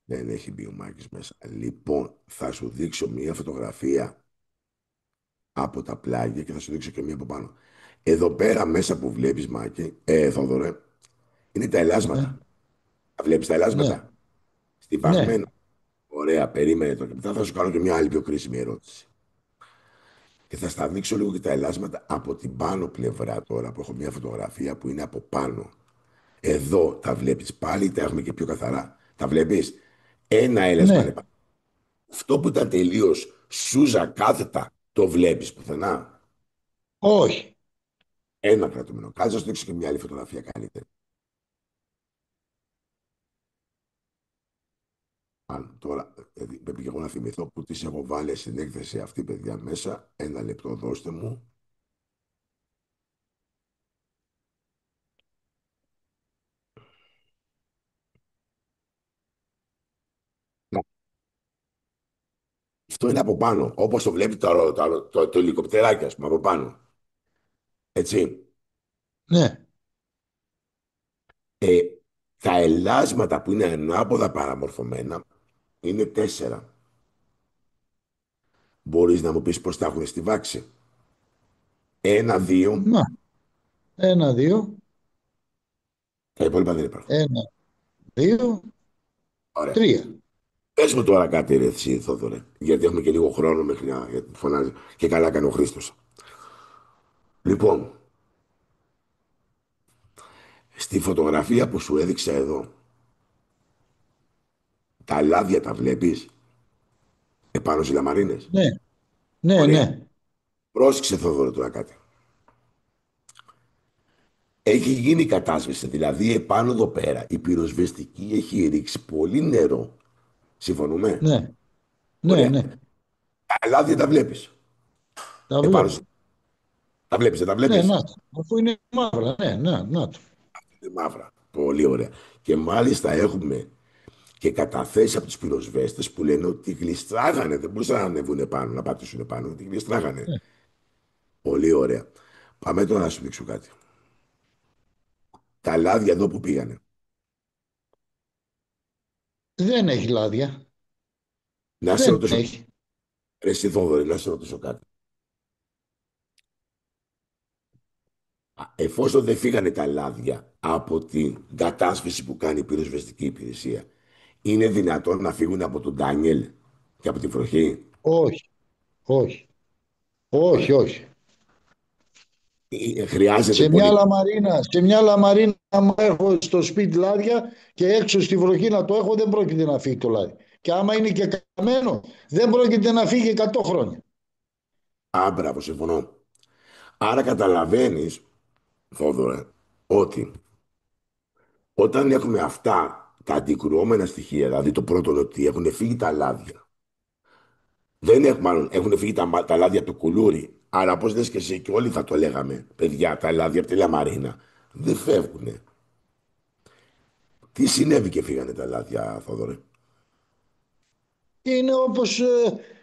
Δεν έχει μπει ο Μάκης μέσα. Λοιπόν, θα σου δείξω μία φωτογραφία από τα πλάγια και θα σου δείξω και μία από πάνω. Εδώ πέρα μέσα που βλέπεις, Μάκη, Θόδωρε, είναι τα Ναι, ελάσματα. Τα βλέπεις τα ναι, ελάσματα. ναι, Στιβαγμένα. Ωραία, περίμενε το. Και μετά θα σου κάνω και μια άλλη πιο κρίσιμη ερώτηση. Και θα στα δείξω λίγο και τα ελάσματα από την πάνω πλευρά τώρα που έχω μια φωτογραφία που είναι από πάνω. Εδώ τα βλέπεις πάλι, τα έχουμε και πιο καθαρά. Τα βλέπεις. Ένα έλασμα είναι ναι. πάνω. Αυτό που ήταν τελείως σούζα κάθετα, το βλέπεις πουθενά. Όχι. Ένα κρατούμενο. Κάτσε να σου δείξω και μια άλλη φωτογραφία καλύτερη. Αν τώρα, δηλαδή, πρέπει και εγώ να θυμηθώ που τις έχω βάλει στην έκθεση αυτή, παιδιά, μέσα. Ένα λεπτό, δώστε μου. Να, αυτό είναι από πάνω, όπως το βλέπει το ελικοπτεράκι, ας πούμε, από πάνω. Έτσι. Ναι, Ε, τα ελάσματα που είναι ανάποδα παραμορφωμένα είναι 4. Μπορείς να μου πεις πώς τα έχουν στιβάξει. 1, 2, να. Ένα, δύο, τα υπόλοιπα δεν υπάρχουν. ένα, δύο, Ωραία. τρία. Πες μου τώρα κάτι, ρε εσύ, Θόδωρε, γιατί έχουμε και λίγο χρόνο μέχρι να γιατί φωνάζει. Και καλά κάνει ο Χρήστος. Λοιπόν, στη φωτογραφία που σου έδειξα εδώ, τα λάδια τα βλέπεις επάνω στις λαμαρίνες. Ναι, ναι, Ωραία. ναι, Πρόσεξε, Θόδωρε, τώρα κάτι. Έχει γίνει κατάσβεση, δηλαδή επάνω εδώ πέρα η πυροσβεστική έχει ρίξει πολύ νερό. Συμφωνούμε. ναι, ναι, Ωραία. ναι. Τα λάδια τα βλέπεις. Τα Επάνω βλέπω. τα βλέπεις, δεν τα Ναι, βλέπεις. να το. Αφού είναι μαύρα, ναι, ναι, να το. Είναι μαύρα. Πολύ ωραία. Και μάλιστα έχουμε και καταθέσει από τους πυροσβέστες που λένε ότι γλιστράγανε. Δεν μπορούσαν να ανεβούν πάνω, να πατήσουν πάνω. Ότι γλιστράγανε. Ναι. Πολύ ωραία. Πάμε τώρα να σου δείξω κάτι. Τα λάδια εδώ που πήγανε. Δεν έχει λάδια. Να σε Δεν ρωτήσω, έχει. ρε εσύ Θόδωρε, να σε ρωτήσω κάτι. Εφόσον δεν φύγανε τα λάδια από την κατάσβεση που κάνει η πυροσβεστική υπηρεσία, είναι δυνατόν να φύγουν από τον Ντάνιελ και από τη βροχή? Όχι, όχι, όχι, Ωραία. όχι. Χρειάζεται Σε μια πολύ. λαμαρίνα, σε μια λαμαρίνα άμα έχω στο σπίτι λάδια και έξω στη βροχή να το έχω, δεν πρόκειται να φύγει το λάδι. Και άμα είναι και καμένο, δεν πρόκειται να φύγει 100 χρόνια. Α, μπράβο, συμφωνώ. Άρα καταλαβαίνεις, Θόδωρε, ότι όταν έχουμε αυτά τα αντικρουόμενα στοιχεία, δηλαδή το πρώτο είναι ότι έχουν φύγει τα λάδια, δεν έχουν, μάλλον έχουν φύγει τα λάδια από το κουλούρι, άρα πώς λες και εσύ και όλοι θα το λέγαμε, παιδιά, τα λάδια από τη λαμαρίνα δεν φεύγουνε. Τι συνέβη και φύγανε τα λάδια, Θόδωρε? Είναι όπως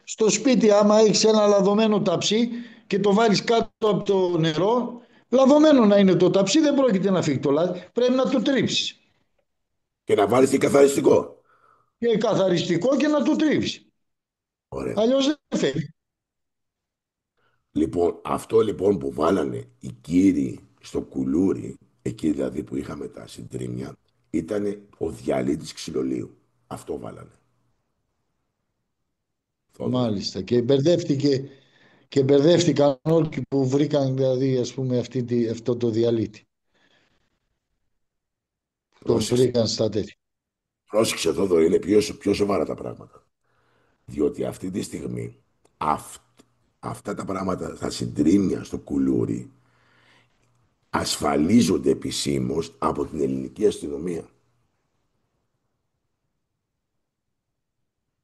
στο σπίτι, άμα έχεις ένα λαδωμένο ταψί και το βάλεις κάτω από το νερό, λαδωμένο να είναι το ταψί, δεν πρόκειται να φύγει το λάδι. Πρέπει να το τρίψεις. Και να βάλεις και καθαριστικό. Και καθαριστικό και να το τρίψεις. Ωραία. Αλλιώς δεν φεύγει. Λοιπόν, αυτό λοιπόν που βάλανε οι κύριοι στο κουλούρι, εκεί δηλαδή που είχαμε τα συντρίμια, ήταν ο διαλύτης ξυλολίου. Αυτό βάλανε. Θόδωρα. Μάλιστα. Και μπερδεύτηκαν όλοι που βρήκαν δηλαδή ας πούμε αυτό το διαλύτη. Το Πρόσεξε, βρήκαν στα τέτοια. πρόσεξε Θόδωρα, είναι πιο σοβαρά τα πράγματα. Διότι αυτή τη στιγμή αυτά τα πράγματα, τα συντρίμια στο κουλούρι, ασφαλίζονται επισήμως από την ελληνική αστυνομία.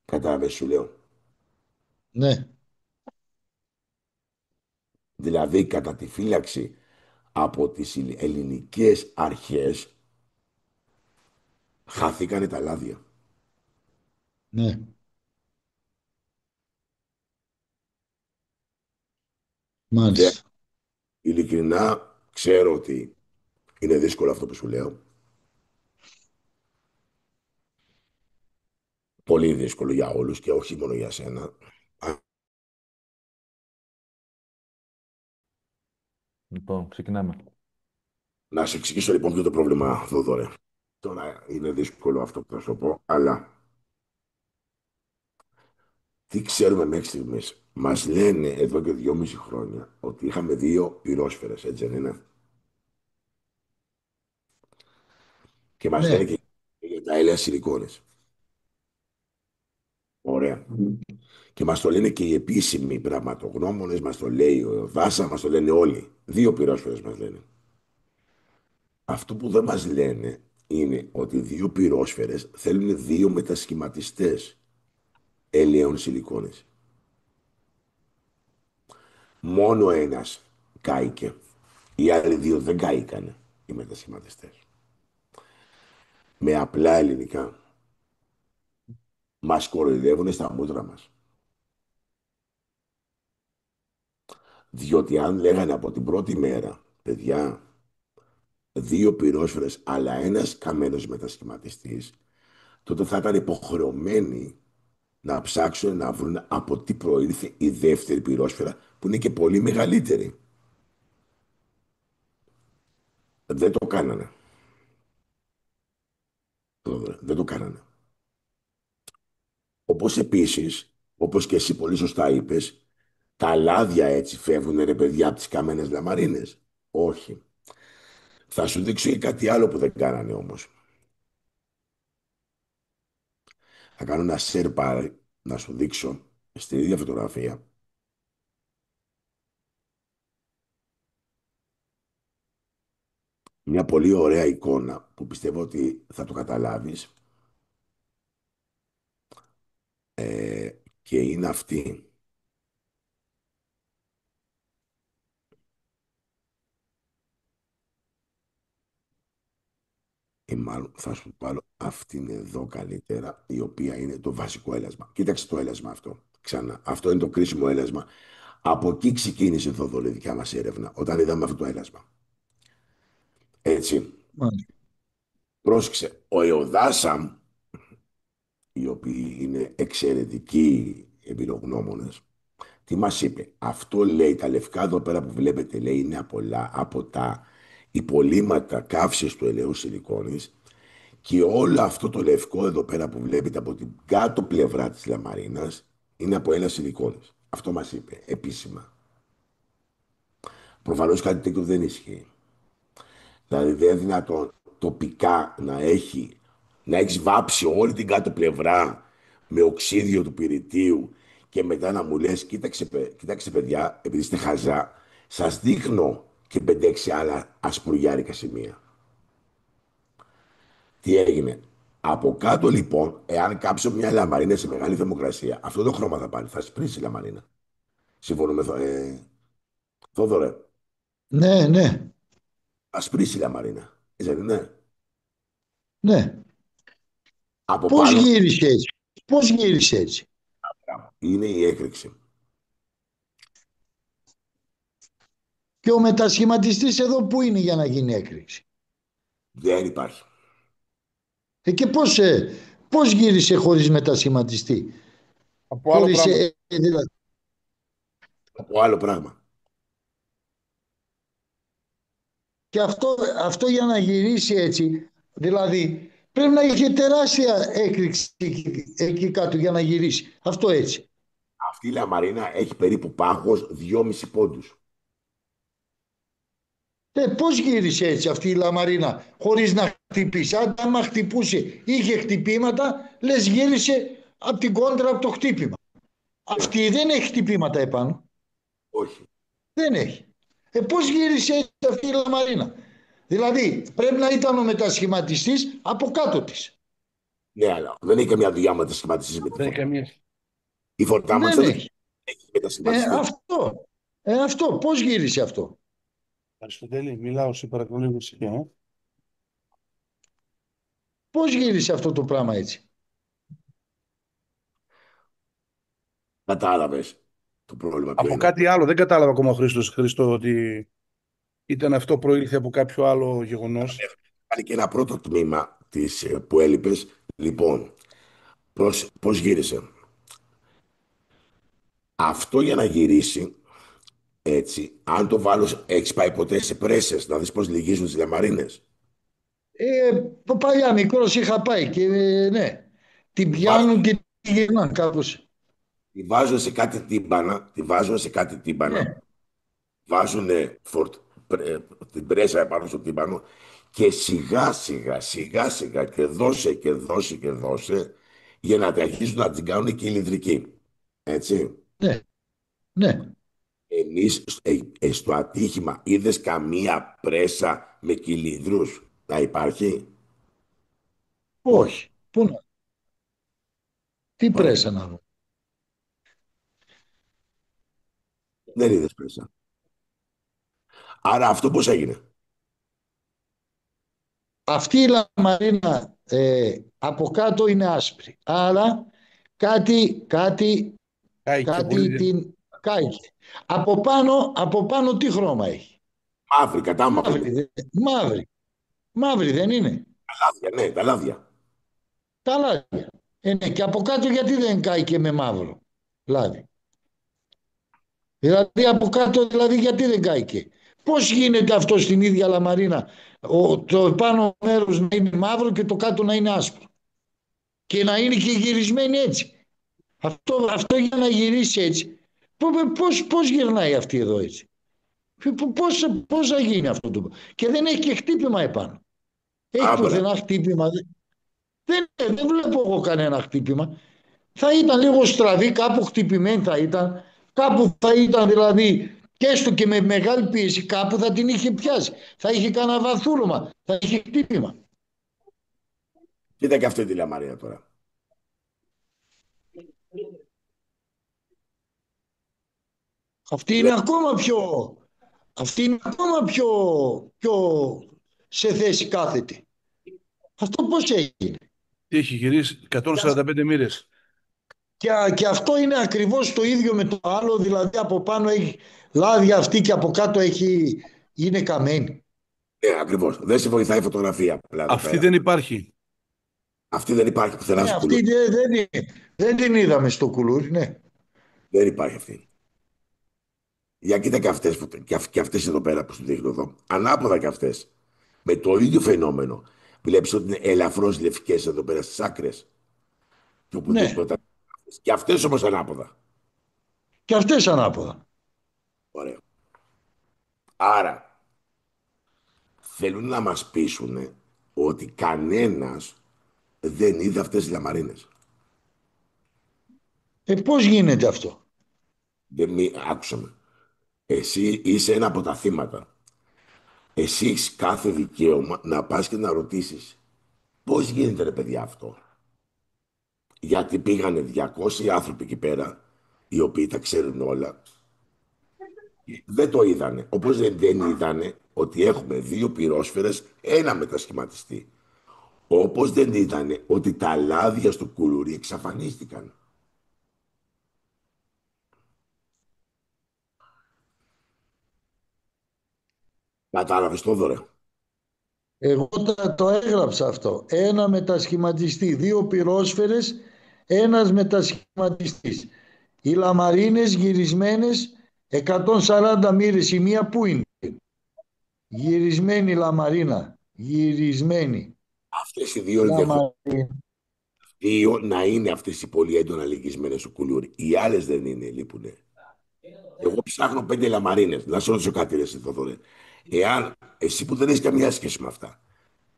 Κατάλαβες σου λέω? Ναι, Δηλαδή κατά τη φύλαξη από τις ελληνικές αρχές χαθήκανε τα λάδια. ναι, Δε, μάλιστα. ειλικρινά ξέρω ότι είναι δύσκολο αυτό που σου λέω. Πολύ δύσκολο για όλους και όχι μόνο για σένα. Λοιπόν, ξεκινάμε. Να σε εξηγήσω λοιπόν ποιο το πρόβλημα, Θοδωρέ. Τώρα είναι δύσκολο αυτό που θα σου πω, αλλά τι ξέρουμε μέχρι στιγμής? Μας λένε εδώ και 2,5 χρόνια ότι είχαμε δύο πυρόσφαιρες, έτσι δεν είναι? Και μας λένε Ναι, και για τα έλαια σιλικόνες. Ωραία. Και μας το λένε και οι επίσημοι πραγματογνώμονες, μας το λέει ο Δάσα, μας το λένε όλοι. Δύο πυρόσφαιρες μας λένε. Αυτό που δεν μας λένε είναι ότι δύο πυρόσφαιρες θέλουν δύο μετασχηματιστές ελαίων σιλικόνες. Μόνο ένας κάηκε. Οι άλλοι δύο δεν κάηκανε, οι μετασχηματιστές. Με απλά ελληνικά. Μας κοροϊδεύουν στα μούτρα μας. Διότι αν λέγανε από την πρώτη μέρα, παιδιά, δύο πυρόσφαιρες, αλλά ένας καμένος μετασχηματιστής, τότε θα ήταν υποχρεωμένοι να ψάξουν να βρουν από τι προήλθε η δεύτερη πυρόσφαιρα, που είναι και πολύ μεγαλύτερη. Δεν το κάνανε. Δεν το κάνανε. Όπως επίσης, όπως και εσύ πολύ σωστά είπες, τα λάδια έτσι φεύγουν ρε παιδιά από τις καμένες λαμαρίνες? Όχι. Θα σου δείξω και κάτι άλλο που δεν κάνανε όμως. Θα κάνω ένα share πάρε, να σου δείξω στην ίδια φωτογραφία μια πολύ ωραία εικόνα που πιστεύω ότι θα το καταλάβεις, και είναι αυτή. Ή μάλλον θα σου πάρω αυτήν εδώ καλύτερα, η οποία είναι το βασικό έλασμα. Κοίταξε το έλασμα αυτό. Ξανά. Αυτό είναι το κρίσιμο έλασμα. Από εκεί ξεκίνησε η δικιά μας έρευνα, όταν είδαμε αυτό το έλασμα. Έτσι. Μάλιστα. Πρόσεξε, ο Εοδάσαμ, οι οποίοι είναι εξαιρετικοί εμπειρογνώμονες, τι μας είπε? Αυτό λέει, τα λευκά εδώ πέρα που βλέπετε, λέει, είναι από τα υπολείμματα καύσης του ελαιού σιλικόνης, και όλο αυτό το λευκό εδώ πέρα που βλέπετε από την κάτω πλευρά της λαμαρίνας είναι από έλαια σιλικόνης. Αυτό μας είπε επίσημα. Προφανώς κάτι τέτοιο δεν ισχύει. Δηλαδή δεν είναι δυνατόν τοπικά να έχεις βάψει όλη την κάτω πλευρά με οξύδιο του πυρητίου και μετά να μου λες, κοίταξε παιδιά, επειδή είστε χαζά, σας δείχνω και 5-6 άλλα ασπρογιάρικα σημεία. Τι έγινε? Από κάτω λοιπόν, εάν κάψω μια λαμαρίνα σε μεγάλη θερμοκρασία, αυτό το χρώμα θα πάρει, θα σπρίσει η λαμαρίνα. Συμφωνούμε, Θόδωρε? Ναι, ναι, Θα σπρίσει η λαμαρίνα. Έτσι, ναι. ναι. Από Πώς πάνω γύρισε έτσι? Πώς γύρισε έτσι? είναι η έκρηξη. Και ο μετασχηματιστής εδώ που είναι για να γίνει έκρηξη? Δεν υπάρχει. Και πώς γύρισε χωρίς μετασχηματιστή? Από άλλο Χωρίς, πράγμα. δηλαδή. Από άλλο πράγμα. Και αυτό για να γυρίσει έτσι, δηλαδή πρέπει να είχε τεράστια έκρηξη εκεί κάτω για να γυρίσει. Αυτό έτσι. Αυτή η λαμαρίνα έχει περίπου πάχος 2,5 πόντους. Πώς γύρισε έτσι αυτή η λαμαρίνα χωρίς να χτυπήσει? Άμα χτυπούσε, είχε χτυπήματα, λες γύρισε από την κόντρα, από το χτύπημα. Αυτή δεν έχει χτυπήματα επάνω. Όχι. Δεν έχει. Πώς γύρισε έτσι αυτή η λαμαρίνα? Δηλαδή πρέπει να ήταν ο μετασχηματιστής από κάτω της. Ναι, αλλά δεν έχει καμιά δουλειά με τα σχηματιστή με τη Δεν έχει φορτά. καμία. Η φορτά μας Δεν δεν έχει. έχει μετασχηματιστή. Αυτό. Πώς γύρισε αυτό? Αριστοτέλη, μιλάω, σε παρακολουθώ εσύ. Πώς γύρισε αυτό το πράγμα έτσι? Κατάλαβες το πρόβλημα ποιο Από είναι? κάτι άλλο, δεν κατάλαβα ακόμα ο Χρήστο ότι ήταν αυτό προήλθε από κάποιο άλλο γεγονός. Κάνει και ένα πρώτο τμήμα που έλειπες. Λοιπόν, πώς γύρισε. Αυτό για να γυρίσει έτσι, αν το βάλω, έχεις πάει ποτέ σε πρέσες να δεις πώς λυγίζουν τις λαμαρίνες? Παλιά μικρός είχα πάει και ναι, την Τη βάζουν, πιάνουν και τη γυρνάνε κάπως. τη βάζουν σε κάτι τύμπανα, Ναι, βάζουν την πρέσα επάνω στο τύμπανο και σιγά σιγά και δώσε για να αρχίσουν να την κάνουν και ηλεκτρική. Έτσι. ναι, ναι. Εμείς στο ατύχημα είδες καμία πρέσα με κυλινδρούς να υπάρχει? Όχι. Όχι. Πού να, τι Ωραία. πρέσα να δω. Δεν είδες πρέσα. Άρα αυτό πώς έγινε? Αυτή η λαμαρίνα από κάτω είναι άσπρη. Άρα κάτι Κάηκε πολύ. την κάηκε. Από πάνω τι χρώμα έχει? Μαύρη, κατάμαυρη. Μαύρη δεν είναι? Τα λάδια, ναι, τα λάδια. Τα λάδια. Ναι, και από κάτω γιατί δεν κάηκε με μαύρο λάδι? Δηλαδή από κάτω δηλαδή γιατί δεν κάηκε? Πώς γίνεται αυτό στην ίδια λαμαρίνα, το πάνω μέρος να είναι μαύρο και το κάτω να είναι άσπρο και να είναι και γυρισμένη έτσι? Αυτό για να γυρίσει έτσι, πώς γυρνάει αυτή εδώ έτσι? Πώς θα γίνει αυτό το? Και δεν έχει και χτύπημα επάνω. Έχει Άμπρα. πουθενά χτύπημα? Δεν βλέπω εγώ κανένα χτύπημα. Θα ήταν λίγο στραβή, κάπου χτυπημένη θα ήταν, κάπου θα ήταν δηλαδή και έστω και με μεγάλη πίεση, κάπου θα την είχε πιάσει, θα είχε κανένα βαθούλωμα, θα είχε χτύπημα. Κοίτα και αυτή τη λαμαρία τώρα. Αυτή είναι ακόμα πιο σε θέση κάθετη. Αυτό πώς έγινε? Τι έχει γυρίσει 145 μοίρες. Και αυτό είναι ακριβώς το ίδιο με το άλλο, δηλαδή από πάνω έχει λάδια αυτή και από κάτω είναι καμένη. Ναι, ακριβώς. Δεν σε βοηθάει η φωτογραφία απλά εδώ Αυτή πέρα. δεν υπάρχει. Αυτή δεν υπάρχει πουθενά Ναι, στο αυτή κουλούρι. δεν την είδαμε στο κουλούρι, ναι. Δεν υπάρχει αυτή. Για κοίτα και αυτές, και αυτές εδώ πέρα που σου δείχνω εδώ. Ανάποδα και αυτές. Με το ίδιο φαινόμενο. Βλέπεις ότι είναι ελαφρώς λευκές εδώ πέρα στις άκρες. Και Ναι, οπουδήποτε. Και αυτές όμως ανάποδα. και αυτές ανάποδα. Ωραία. Άρα θέλουν να μας πείσουν ότι κανένας δεν είδε αυτές τις λαμαρίνες. Πώς γίνεται αυτό? Δεν άκουσα με. Εσύ είσαι ένα από τα θύματα. Εσύ έχεις κάθε δικαίωμα να πας και να ρωτήσεις πώς γίνεται ρε παιδιά αυτό. Γιατί πήγανε 200 άνθρωποι εκεί πέρα, οι οποίοι τα ξέρουν όλα, δεν το είδανε. Όπως δεν είδανε ότι έχουμε δύο πυρόσφαιρες, ένα μετασχηματιστή. Όπως δεν είδανε ότι τα λάδια στο κουλούρι εξαφανίστηκαν. Κατάλαβες το δωρε. Εγώ το έγραψα αυτό. Ένα μετασχηματιστή, δύο πυρόσφαιρες, ένας μετασχηματιστής. Οι λαμαρίνες γυρισμένες 140 μοίρες η μία πού είναι? Γυρισμένη λαμαρίνα. Γυρισμένη Αυτές οι δύο λαμαρίνα. δύο να είναι αυτές οι πολύ έντονα λυγισμένες στο κουλούρι. Οι άλλες δεν είναι, λείπουνε. Εγώ ψάχνω 5 λαμαρίνες. Να σε ρωτήσω κάτι, ρε εσύ, Θοδωρέ. Εάν εσύ που δεν έχει καμία σχέση με αυτά,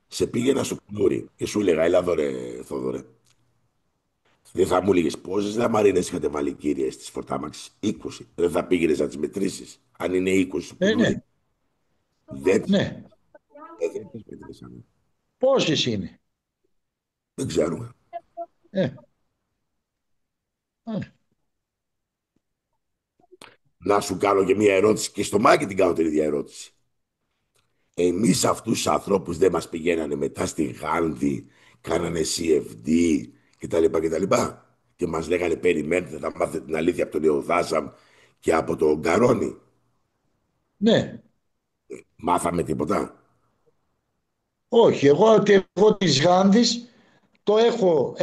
σε πήγαινα στο κουλούρι και σου έλεγα, έλα εδώ ρε Θόδωρε, δεν θα μου έλεγε πόσε λαμαρίνε είχατε βάλει, κύριε, στι φορτάμαξε? 20. Δεν θα πήγαινε να τι μετρήσει, αν είναι 20 στο Ναι, κουλούρι? Δεν, ναι. δεν τι μετρήσαμε. Πόσες είναι? Δεν ξέρουμε. Ε, ε. Να σου κάνω και μία ερώτηση, και στο Μάκη την κάνω την ίδια ερώτηση. Εμείς αυτούς τους ανθρώπους δεν μας πηγαίνανε μετά στη Γάνδη, κάνανε CFD κτλ. Και μας λέγανε περιμένετε, θα μάθετε την αλήθεια από τον Νεοδάσαμ και από τον Καρόνι. Ναι. Μάθαμε τίποτα? Όχι, εγώ της Γάνδης το έχω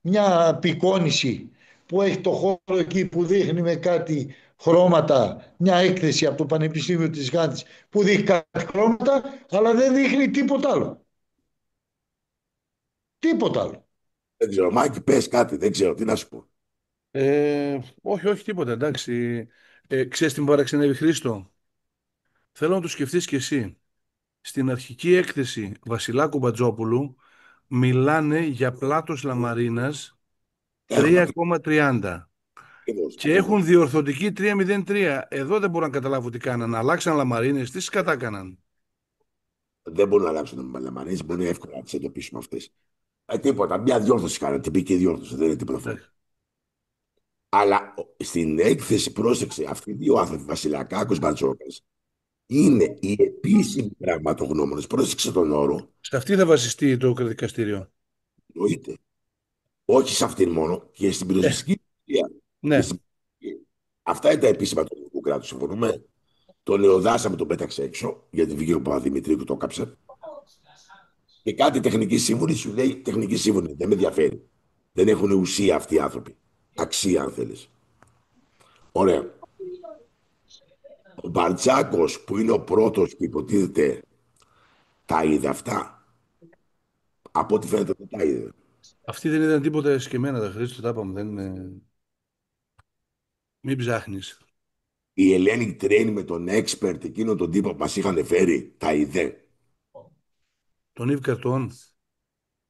μια απεικόνηση που έχει το χώρο εκεί που δείχνει με κάτι χρώματα, μια έκθεση από το Πανεπιστήμιο της Γάνδης που δείχνει κάτι χρώματα, αλλά δεν δείχνει τίποτα άλλο. Τίποτα άλλο. Δεν ξέρω, Μάκη, πες κάτι, δεν ξέρω, τι να σου πω. Όχι, όχι, τίποτα, εντάξει. Ξέρεις τι μου παραξενεύει, Χρήστο? Θέλω να το σκεφτείς κι εσύ. Στην αρχική έκθεση Βασιλάκου Μπατζόπουλου μιλάνε για πλάτος λαμαρίνας Ακριβώς, 3,30 και έχουν ακριβώς. διορθωτική 3,03. Εδώ δεν μπορώ να καταλάβω τι κάναν. Αλλάξαν λαμαρίνες, τι σκατά κάναν. Δεν μπορούν να αλλάξουν με λαμαρίνες, μπορεί εύκολα να τις εντοπίσουμε αυτές. Τίποτα, μια διόρθωση κάνανε, τυπική διόρθωση, δεν είναι τίποτα αυτό. Εντάξει. Αλλά στην έκθεση, πρόσεξε, αυτοί οι δύο άνθρωποι, Βασιλακάκος, Μπατζόκας, είναι οι επίσημοι πραγματογνώμονες. Πρόσεξε τον όρο, Σε αυτή θα βασιστεί το δικαστήριο. εννοείται. Όχι σε αυτήν μόνο, και στην Ε, πυροσβεστική εταιρεία. Και ναι. στην... Αυτά είναι τα επίσημα του ελληνικού κράτου. Συμφωνούμε. Τον Νεοδάσαμε, τον πέταξε έξω, γιατί βγήκε ο Παπαδημητρίου και το κάψε. Και κάτι τεχνική σύμβουλη σου λέει: τεχνική σύμβουλη, δεν με ενδιαφέρει. Δεν έχουν ουσία αυτοί οι άνθρωποι. Αξία, αν θέλει. Ωραία. Ο Μπαρτζάκος, που είναι ο πρώτος που υποτίθεται τα είδε αυτά. Από ό,τι φαίνεται δεν τα είδε. Αυτοί δεν ήταν τίποτα εσκεμμένα τα Χρήστο, τα είπαμε. Δεν είναι... Μην ψάχνεις. Η Ελένη τρένει με τον expert, εκείνο τον τύπο που μας είχαν φέρει, τα είδε. Τον Ιβ Καρτών.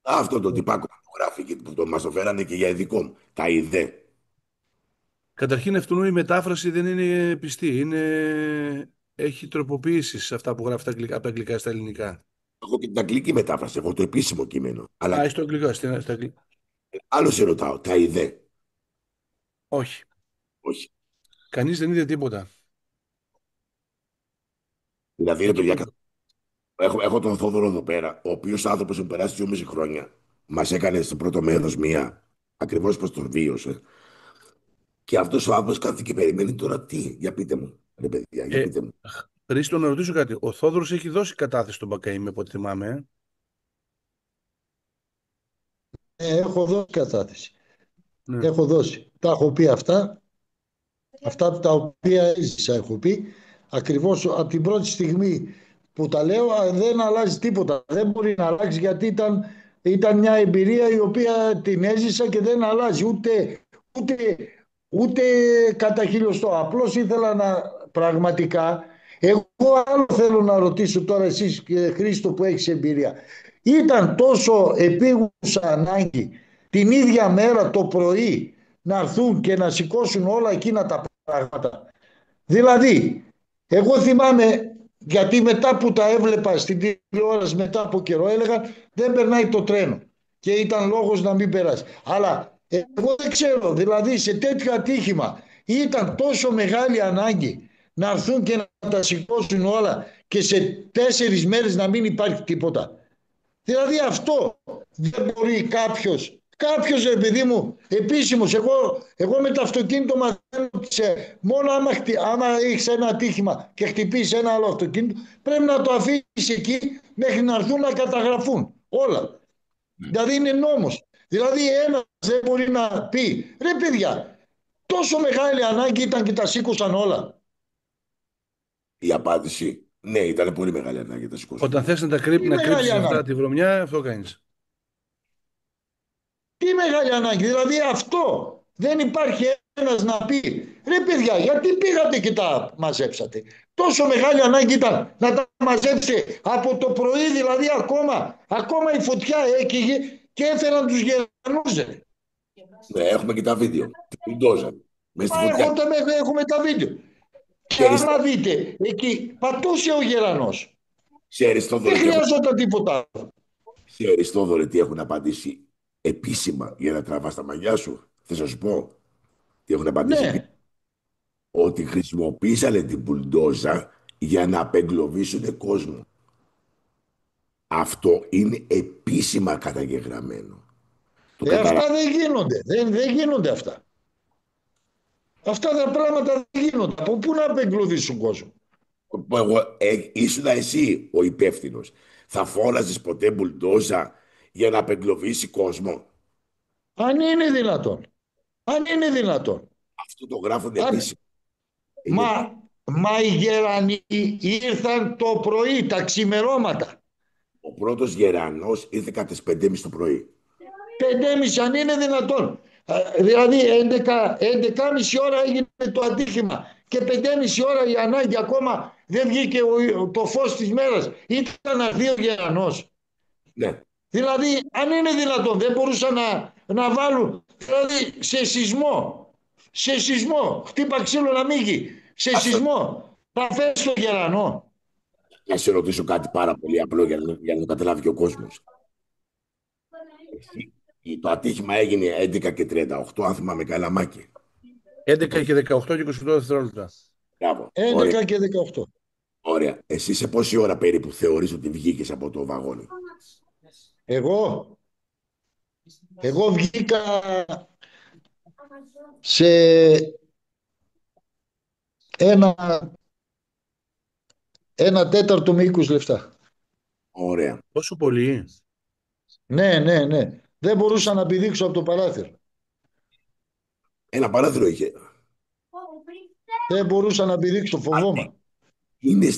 Αυτό το τυπάκο που γράφει και που μας το φέρανε και για ειδικό μου. Τα είδε. Καταρχήν αυτού η μετάφραση δεν είναι πιστή. Έχει τροποποιήσεις αυτά που γράφει από τα αγγλικά στα ελληνικά. Έχω και την αγγλική μετάφραση, έχω το επίσημο κείμενο. Α, Αλλά έχει το αγγλικό. Στα αγγλικά. άλλο σε ρωτάω, τα είδε? Όχι. Όχι. Κανείς δεν είδε τίποτα. Δηλαδή, ρε Εκεί παιδιά, που... έχω τον Θόδωρο εδώ πέρα, ο οποίος άνθρωπος που περάσει 2,5 χρόνια, μας έκανε στο πρώτο μέρος μία, ακριβώς πως το βίωσε. Και αυτός ο άνθρωπος κάθεται και περιμένει τώρα τι. Για πείτε μου, ρε παιδιά, για Ε, πείτε μου. Χρήστο, να ρωτήσω κάτι. Ο Θόδωρος έχει δώσει κατάθεση στον Μπακαήμι, από ό,τι θυμάμαι. Έχω δώσει κατάθεση. Ναι. Έχω δώσει. Τα έχω πει αυτά. Αυτά τα οποία έζησα έχω πει. Ακριβώς από την πρώτη στιγμή που τα λέω δεν αλλάζει τίποτα. Δεν μπορεί να αλλάξει γιατί ήταν μια εμπειρία η οποία την έζησα και δεν αλλάζει ούτε, ούτε κατά χιλιοστό. Απλώς ήθελα να πραγματικά, εγώ άλλο θέλω να ρωτήσω τώρα εσείς και Χρήστο που έχεις εμπειρία. Ήταν τόσο επίγουσα ανάγκη την ίδια μέρα το πρωί να έρθουν και να σηκώσουν όλα εκείνα τα πράγματα? Δηλαδή, εγώ θυμάμαι, γιατί μετά που τα έβλεπα στην τηλεόραση μετά από καιρό έλεγαν δεν περνάει το τρένο και ήταν λόγος να μην περάσει. Αλλά εγώ δεν ξέρω, δηλαδή σε τέτοιο ατύχημα ήταν τόσο μεγάλη ανάγκη να έρθουν και να τα σηκώσουν όλα και σε 4 μέρες να μην υπάρχει τίποτα? Δηλαδή αυτό δεν μπορεί κάποιος επειδή μου επίσημος, εγώ με το αυτοκίνητο μαθαίνω μόνο άμα έχεις ένα ατύχημα και χτυπήσει ένα άλλο αυτοκίνητο πρέπει να το αφήσεις εκεί μέχρι να έρθουν να καταγραφούν όλα. Δηλαδή είναι νόμος. Δηλαδή ένας δεν μπορεί να πει ρε παιδιά, τόσο μεγάλη ανάγκη ήταν και τα σήκωσαν όλα. Η απάντηση, ναι, ήταν πολύ μεγάλη ανάγκη τα σηκώσουν. Όταν θες να κρύψεις αυτά τη βρωμιά, αυτό κάνεις. Τι μεγάλη ανάγκη, δηλαδή αυτό δεν υπάρχει ένας να πει ρε παιδιά γιατί πήγατε και τα μαζέψατε? Τόσο μεγάλη ανάγκη ήταν να τα μαζέψετε από το πρωί, δηλαδή ακόμα η φωτιά έκυγε και έφεραν τους γερανούς. Ναι, έχουμε και τα βίντεο. Την μπουλντόζα. Έχουμε τα βίντεο. Και άμα δείτε εκεί πατούσε ο γερανός. Δεν χρειάζονταν τίποτα. Ξέρεις Θόδωρε τι έχουν απαντήσει επίσημα για να τραβάς τα μαλλιά σου? Θες να σου πω τι έχουν απαντήσει? Ναι. Ότι χρησιμοποίησανε την μπουλντόζα για να απεγκλωβίσουν κόσμο. Αυτό είναι επίσημα καταγεγραμμένο. Αυτά δεν γίνονται. Δεν γίνονται αυτά. Αυτά τα πράγματα δεν γίνονται. Από πού να απεγκλωβίσουν κόσμο? Ήσουν εσύ ο υπεύθυνος. Θα φώναζες ποτέ μπουλντόζα για να απεγκλωβίσει κόσμο? Αν είναι δυνατόν. Αν είναι δυνατόν. Αυτό το γράφουν επίσημα. Μα οι γερανοί ήρθαν το πρωί, τα ξημερώματα. Ο πρώτος γερανός ήρθε κατά τις 5:30 το πρωί. 5:30 αν είναι δυνατόν. Δηλαδή 11:30 ώρα έγινε το ατύχημα και 5:30 ώρα η ανάγκη ακόμα δεν βγήκε το φως της μέρας. Ήταν να έρθει ο γερανός. Ναι. Δηλαδή αν είναι δυνατόν δεν μπορούσαν να βάλουν δηλαδή σε σεισμό χτύπα ξύλο να μύγει σε σεισμό θα φέρεις τον γερανό? Να σε ρωτήσω κάτι πάρα πολύ απλό για να το καταλάβει και ο κόσμος. Το ατύχημα έγινε 11 και 38, αν θυμάμαι καλά, Μάκη. 11 και 18 και 22 δευτερόλεπτα. Μπράβο. 11 Ωραία. και 18. Ωραία. Εσύ σε πόση ώρα περίπου θεωρείς ότι βγήκες από το βαγόνι? Εγώ βγήκα σε ένα τέταρτο με 20 λεπτά. Ωραία. Τόσο πολύ? Ναι. Δεν μπορούσα να πηδήξω από το παράθυρο. Ένα παράθυρο είχε. Δεν μπορούσα να πηδήξω, φοβόμαι. Είναι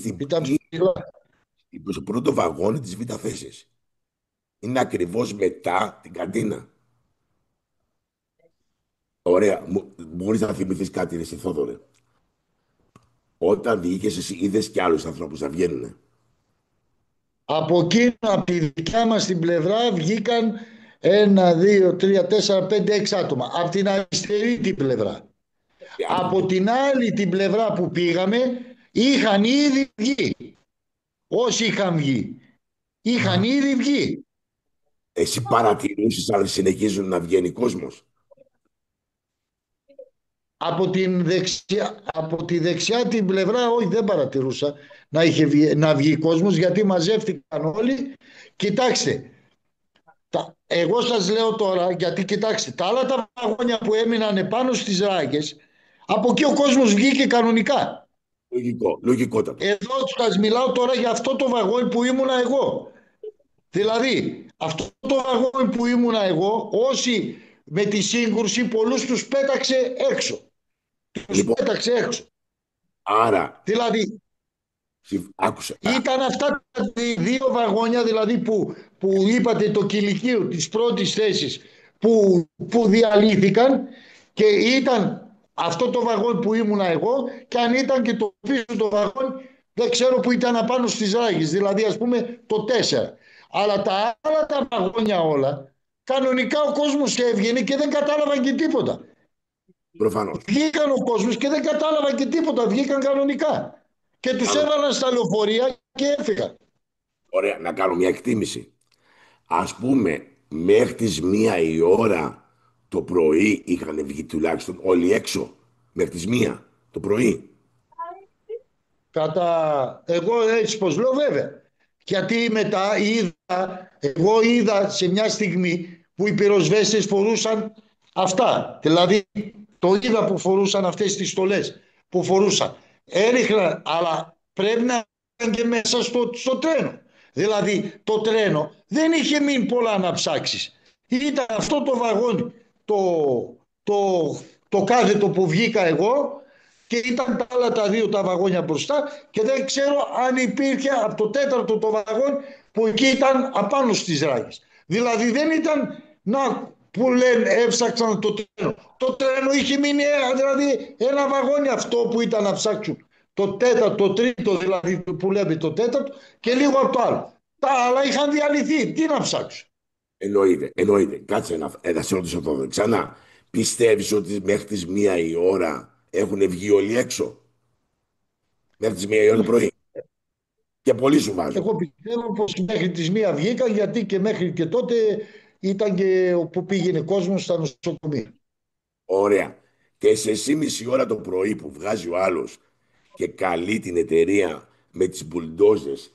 στο πρώτο βαγόνι της β' θέσης. Είναι ακριβώς μετά την καντίνα. Ωραία. Μπορείς να θυμηθείς κάτι, εσύ Θόδωρε? Όταν βγήκες εσύ είδες κι άλλους ανθρώπους να βγαίνουνε? Από εκείνο, από τη δικιά μας την πλευρά βγήκαν 1, 2, 3, 4, 5, 6 άτομα. Από την αριστερή την πλευρά. Από την άλλη την πλευρά που πήγαμε είχαν ήδη βγει. Όσοι είχαν βγει. Είχαν ήδη βγει. Εσύ παρατηρούσες αν συνεχίζουν να βγαίνει κόσμος? Από τη δεξιά την πλευρά όχι, δεν παρατηρούσα να βγει κόσμος γιατί μαζεύτηκαν όλοι. Κοιτάξτε, εγώ σας λέω τώρα γιατί κοιτάξτε τα άλλα τα βαγόνια που έμειναν πάνω στις ράγες από εκεί ο κόσμος βγήκε κανονικά. Λογικό, λογικότατο. Εδώ σας μιλάω τώρα για αυτό το βαγόνι που ήμουνα εγώ. Δηλαδή, αυτό το βαγόνι που ήμουνα εγώ, όσοι με τη σύγκρουση, πολλούς τους πέταξε έξω. Τους Λοιπόν, πέταξε έξω. άρα, Δηλαδή, άκουσα. ήταν αυτά τα δύο βαγόνια, δηλαδή που είπατε το κηλικείο της πρώτης θέσης, που διαλύθηκαν, και ήταν αυτό το βαγόνι που ήμουνα εγώ, και αν ήταν και το πίσω το βαγόνι, δεν ξέρω που ήταν απάνω στις ράγες, δηλαδή ας πούμε το 4. Αλλά τα άλλα τα βαγόνια όλα, κανονικά ο κόσμος έβγαινε και δεν κατάλαβαν και τίποτα. Προφανώς. Βγήκαν ο κόσμος και δεν κατάλαβαν και τίποτα, βγήκαν κανονικά. Και τους Κάνω- έβαλαν στα λεωφορεία και έφυγαν. Ωραία, να κάνω μια εκτίμηση. Ας πούμε, μέχρι τις 1 η ώρα το πρωί είχαν βγει τουλάχιστον όλοι έξω. Μέχρι τις 1 το πρωί. Εγώ έτσι πως λέω, βέβαια. Γιατί μετά εγώ είδα σε μια στιγμή που οι πυροσβέστες φορούσαν αυτά. Δηλαδή το είδα που φορούσαν αυτές τις στολές που φορούσαν. Έριχνα, αλλά πρέπει να ήταν και μέσα στο τρένο. Δηλαδή το τρένο δεν είχε μείνει πολλά να ψάξεις. Ήταν αυτό το βαγόνι, το, το, το κάθετο που βγήκα εγώ, και ήταν τα άλλα τα δύο τα βαγόνια μπροστά, και δεν ξέρω αν υπήρχε από το τέταρτο το βαγόνι που εκεί ήταν απάνω στις ράγες. Δηλαδή δεν ήταν που λένε έψαξαν το τρένο. Το τρένο είχε μείνει δηλαδή ένα βαγόνι αυτό που ήταν να ψάξουν. Το τέταρτο, το τρίτο δηλαδή που λέμε το τέταρτο, και λίγο από το άλλο. Τα άλλα είχαν διαλυθεί. Τι να ψάξουν. Εννοείται, εννοείται. Κάτσε να σε ρωτήσω εδώ ξανά. Πιστεύεις ότι μέχρι τις 1 η ώρα έχουν βγει όλοι έξω? Μέχρι τις 1 η ώρα το πρωί. Και πολύ σου βάζω. Εγώ πιστεύω πως μέχρι τις 1 βγήκαν, γιατί και μέχρι και τότε ήταν και που πήγαινε κόσμος στα νοσοκομεία. Ωραία. Και σε εσύ μισή ώρα το πρωί που βγάζει ο άλλος και καλεί την εταιρεία με τις μπουλντόζες,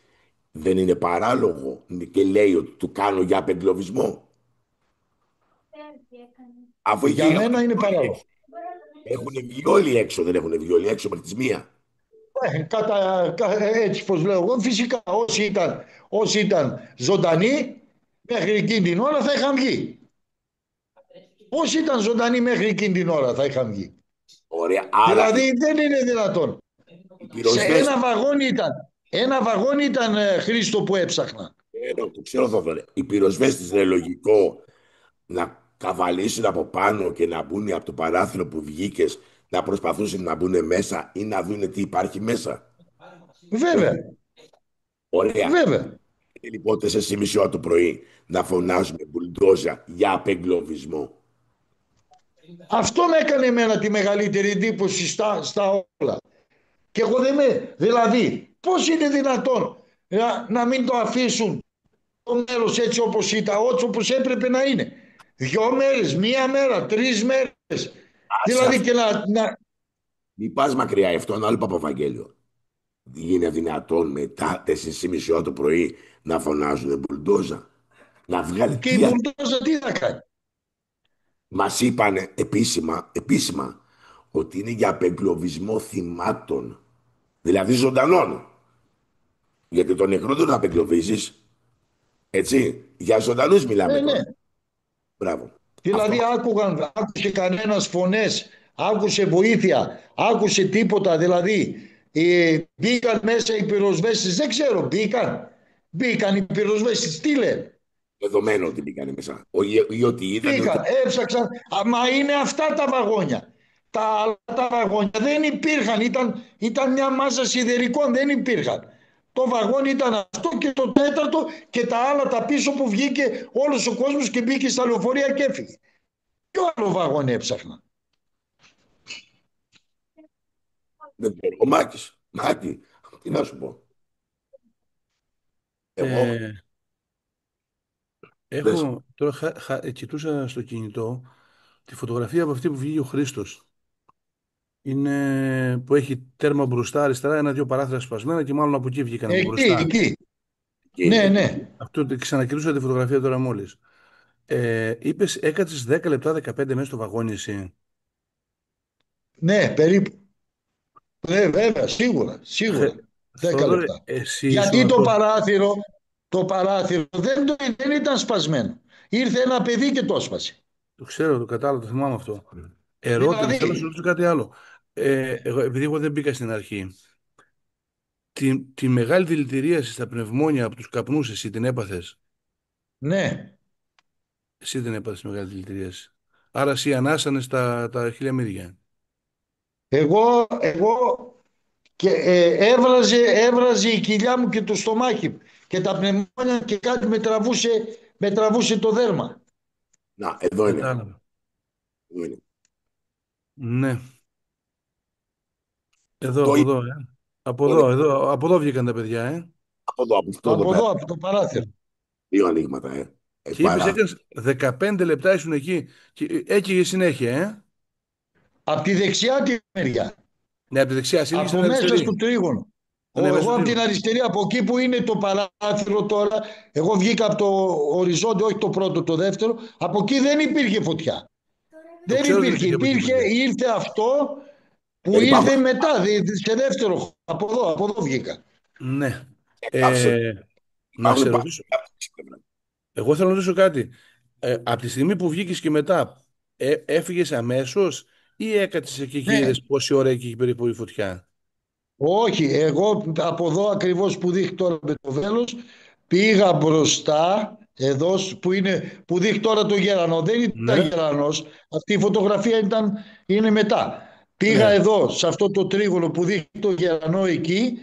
δεν είναι παράλογο και λέει ότι του κάνω για απεγκλωβισμό? Αφού εκεί Για μένα είναι παράλογο. έχουν βγει όλοι έξω, δεν έχουν βγει όλοι έξω μέχρι τις 1. Έτσι πως λέω εγώ, φυσικά όσοι ήταν ζωντανοί μέχρι εκείνη την ώρα θα είχαν βγει. Όσοι ήταν ζωντανοί μέχρι εκείνη την ώρα θα είχαν βγει. Ωραία. Άρα Δηλαδή δεν είναι δυνατόν. οι Σε πυροσβέστες, ένα βαγόνι ήταν Χρήστο που έψαχνα. το ξέρω Θοδωρέ, οι πυροσβέστες είναι λογικό να καβαλήσουν από πάνω και να μπουν από το παράθυρο που βγήκες, να προσπαθούσαν να μπουν μέσα ή να δουν τι υπάρχει μέσα? Βέβαια, Ωραία. βέβαια. Λοιπόν, 4:30 ώρα το πρωί να φωνάζουμε μπουλντόζα για απεγκλωβισμό. Αυτό με έκανε εμένα τη μεγαλύτερη εντύπωση στα όλα. Και εγώ δεν με... Δηλαδή, πώς είναι δυνατόν να μην το αφήσουν το μέρος έτσι όπως ήταν, όπως έπρεπε να είναι. 2 μέρες, 1 μέρα, 3 μέρες. Δηλαδή και να... Μην πας μακριά, αυτό είναι άλλο Παπαβαγγέλιο. Είναι δυνατόν μετά 4:30 ώρα το πρωί να φωνάζουν μπουλντόζα? Να βγάλει Και η μπουλντόζα τι θα κάνει. Μας είπανε επίσημα ότι είναι για απεγκλωβισμό θυμάτων. Δηλαδή ζωντανών. Γιατί τον νεκρό δεν τον απεγκλωβίζεις. Έτσι. Για ζωντανούς μιλάμε Ναι. τώρα. Μπράβο. Δηλαδή Αυτό. άκουσε κανένας φωνές, άκουσε βοήθεια, άκουσε τίποτα. Δηλαδή μπήκαν μέσα οι πυροσβέστες, δεν ξέρω, μπήκαν οι πυροσβέστες, τι λένε. Δεδομένο ότι μπήκανε μέσα. Ή ότι είδαν. Μπήκαν, έψαξαν, μα είναι αυτά τα βαγόνια. Τα άλλα τα βαγόνια δεν υπήρχαν, ήταν μια μάζα σιδερικών, δεν υπήρχαν. Το βαγόνι ήταν αυτό και το τέταρτο, και τα άλλα τα πίσω που βγήκε όλος ο κόσμος και μπήκε στα λεωφορεία και έφυγε. Ποιο άλλο βαγόνι έψαχνα. Δεν ξέρω. Ο Μάκης. Μάκη, τι να σου πω. Εγώ. Έχω τώρα κοιτούσα στο κινητό τη φωτογραφία από αυτή που βγήκε ο Χρήστος. Είναι που έχει τέρμα μπροστά, αριστερά, ένα-δύο παράθυρα σπασμένα και μάλλον από εκεί βγήκαν από μπροστά. Εκεί. Είναι. Ναι. Αυτό ξανακοιτούσα τη φωτογραφία τώρα μόλις. Είπες, έκατσες 10 λεπτά, 15 μέσα στο βαγόνι εσύ. Ναι, περίπου. Βέβαια, σίγουρα, Χε- σίγουρα. 10 Θόδωρε, λεπτά. εσύ Γιατί ήσουν τόσο. το παράθυρο δεν ήταν σπασμένο. Ήρθε ένα παιδί και το έσπασε. Το ξέρω, το κατάλαβα, το θυμάμαι αυτό. Ερώτηση, θέλω να σου Δηλαδή, ρωτήσω κάτι άλλο. Επειδή εγώ δεν μπήκα στην αρχή, τη μεγάλη δηλητηρίαση στα πνευμόνια από τους καπνούς, εσύ την έπαθες. ναι. Εσύ την έπαθες μεγάλη δηλητηρίαση. Άρα εσύ ανάσανες τα χιλιαμίδια. Εγώ και έβραζε η κοιλιά μου και το στομάχι και τα πνευμόνια και κάτι με τραβούσε το δέρμα. Να, εδώ είναι. Κατάλαβα. Εδώ είναι. Ναι, εδώ, Το από είδα. εδώ, Από εδώ, από εδώ βγήκαν τα παιδιά, Από εδώ, από αυτό εδώ Από πέρα. εδώ, από το παράθυρο. Δύο ανοίγματα, Και είπες Παρά. έκανες 15 λεπτά ήσουν εκεί και έκυγε συνέχεια, Από τη δεξιά τη μεριά. Ναι, από τη δεξιά, εσύ στην Από μέσα στο αριστερή. τρίγωνο. Ναι, μέσα Εγώ στο από την τρίγωνο. αριστερή, από εκεί που είναι το παράθυρο τώρα, εγώ βγήκα από το οριζόντιο, όχι το πρώτο, το δεύτερο, από εκεί δεν υπήρχε φωτιά. Το Δεν ξέρω ότι δεν υπήρχε. υπήρχε από εκεί φωτιά. Ήρθε αυτό που Πάμε. ήρθε μετά, σε δεύτερο χώρο. Από εδώ βγήκα. Ναι. Κάψε. Ε, να Υπάρχουν σε πάρα ρωτήσω, εγώ θέλω να ρωτήσω κάτι. Από τη στιγμή που βγήκες και μετά, έφυγες αμέσως ή έκατσες εκεί και Ναι, είδες πόση ώρα εκεί περίπου η φωτιά. όχι, εγώ από εδώ ακριβώς που δείχνει τώρα με το βέλος, πήγα μπροστά, εδώ που δείχνει τώρα το γερανό. Δεν ήταν Ναι, γερανός, αυτή η φωτογραφία είναι μετά. Πήγα ναι, εδώ, σε αυτό το τρίγωνο που δείχνει το γερανό εκεί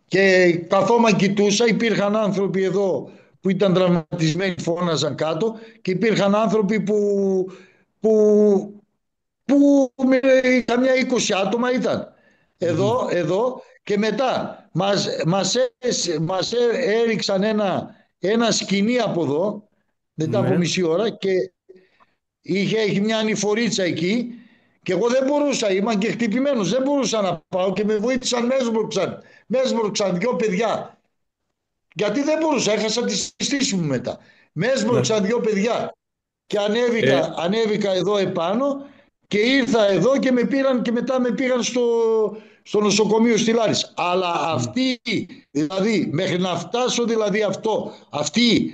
και καθόμουν κοιτούσα, υπήρχαν άνθρωποι εδώ που ήταν τραυματισμένοι, φώναζαν κάτω και υπήρχαν άνθρωποι που που καμιά 20 άτομα ήταν μμμ, εδώ και μετά μας έριξαν ένα σκοινί από εδώ μετά από ναι, μισή ώρα και έχει μια ανηφορίτσα εκεί και εγώ δεν μπορούσα, ήμουν και χτυπημένος, δεν μπορούσα να πάω και με βοήθησαν, με έσμορξαν δυο παιδιά γιατί δεν μπορούσα, έχασα τη στήση μου μετά, με ναι. έσμορξαν δυο παιδιά και Ε, ανέβηκα εδώ επάνω και ήρθα εδώ και με πήραν και μετά με πήγαν στο νοσοκομείο στη Λάρισα. Αλλά μ, αυτή, δηλαδή, μέχρι να φτάσω δηλαδή αυτή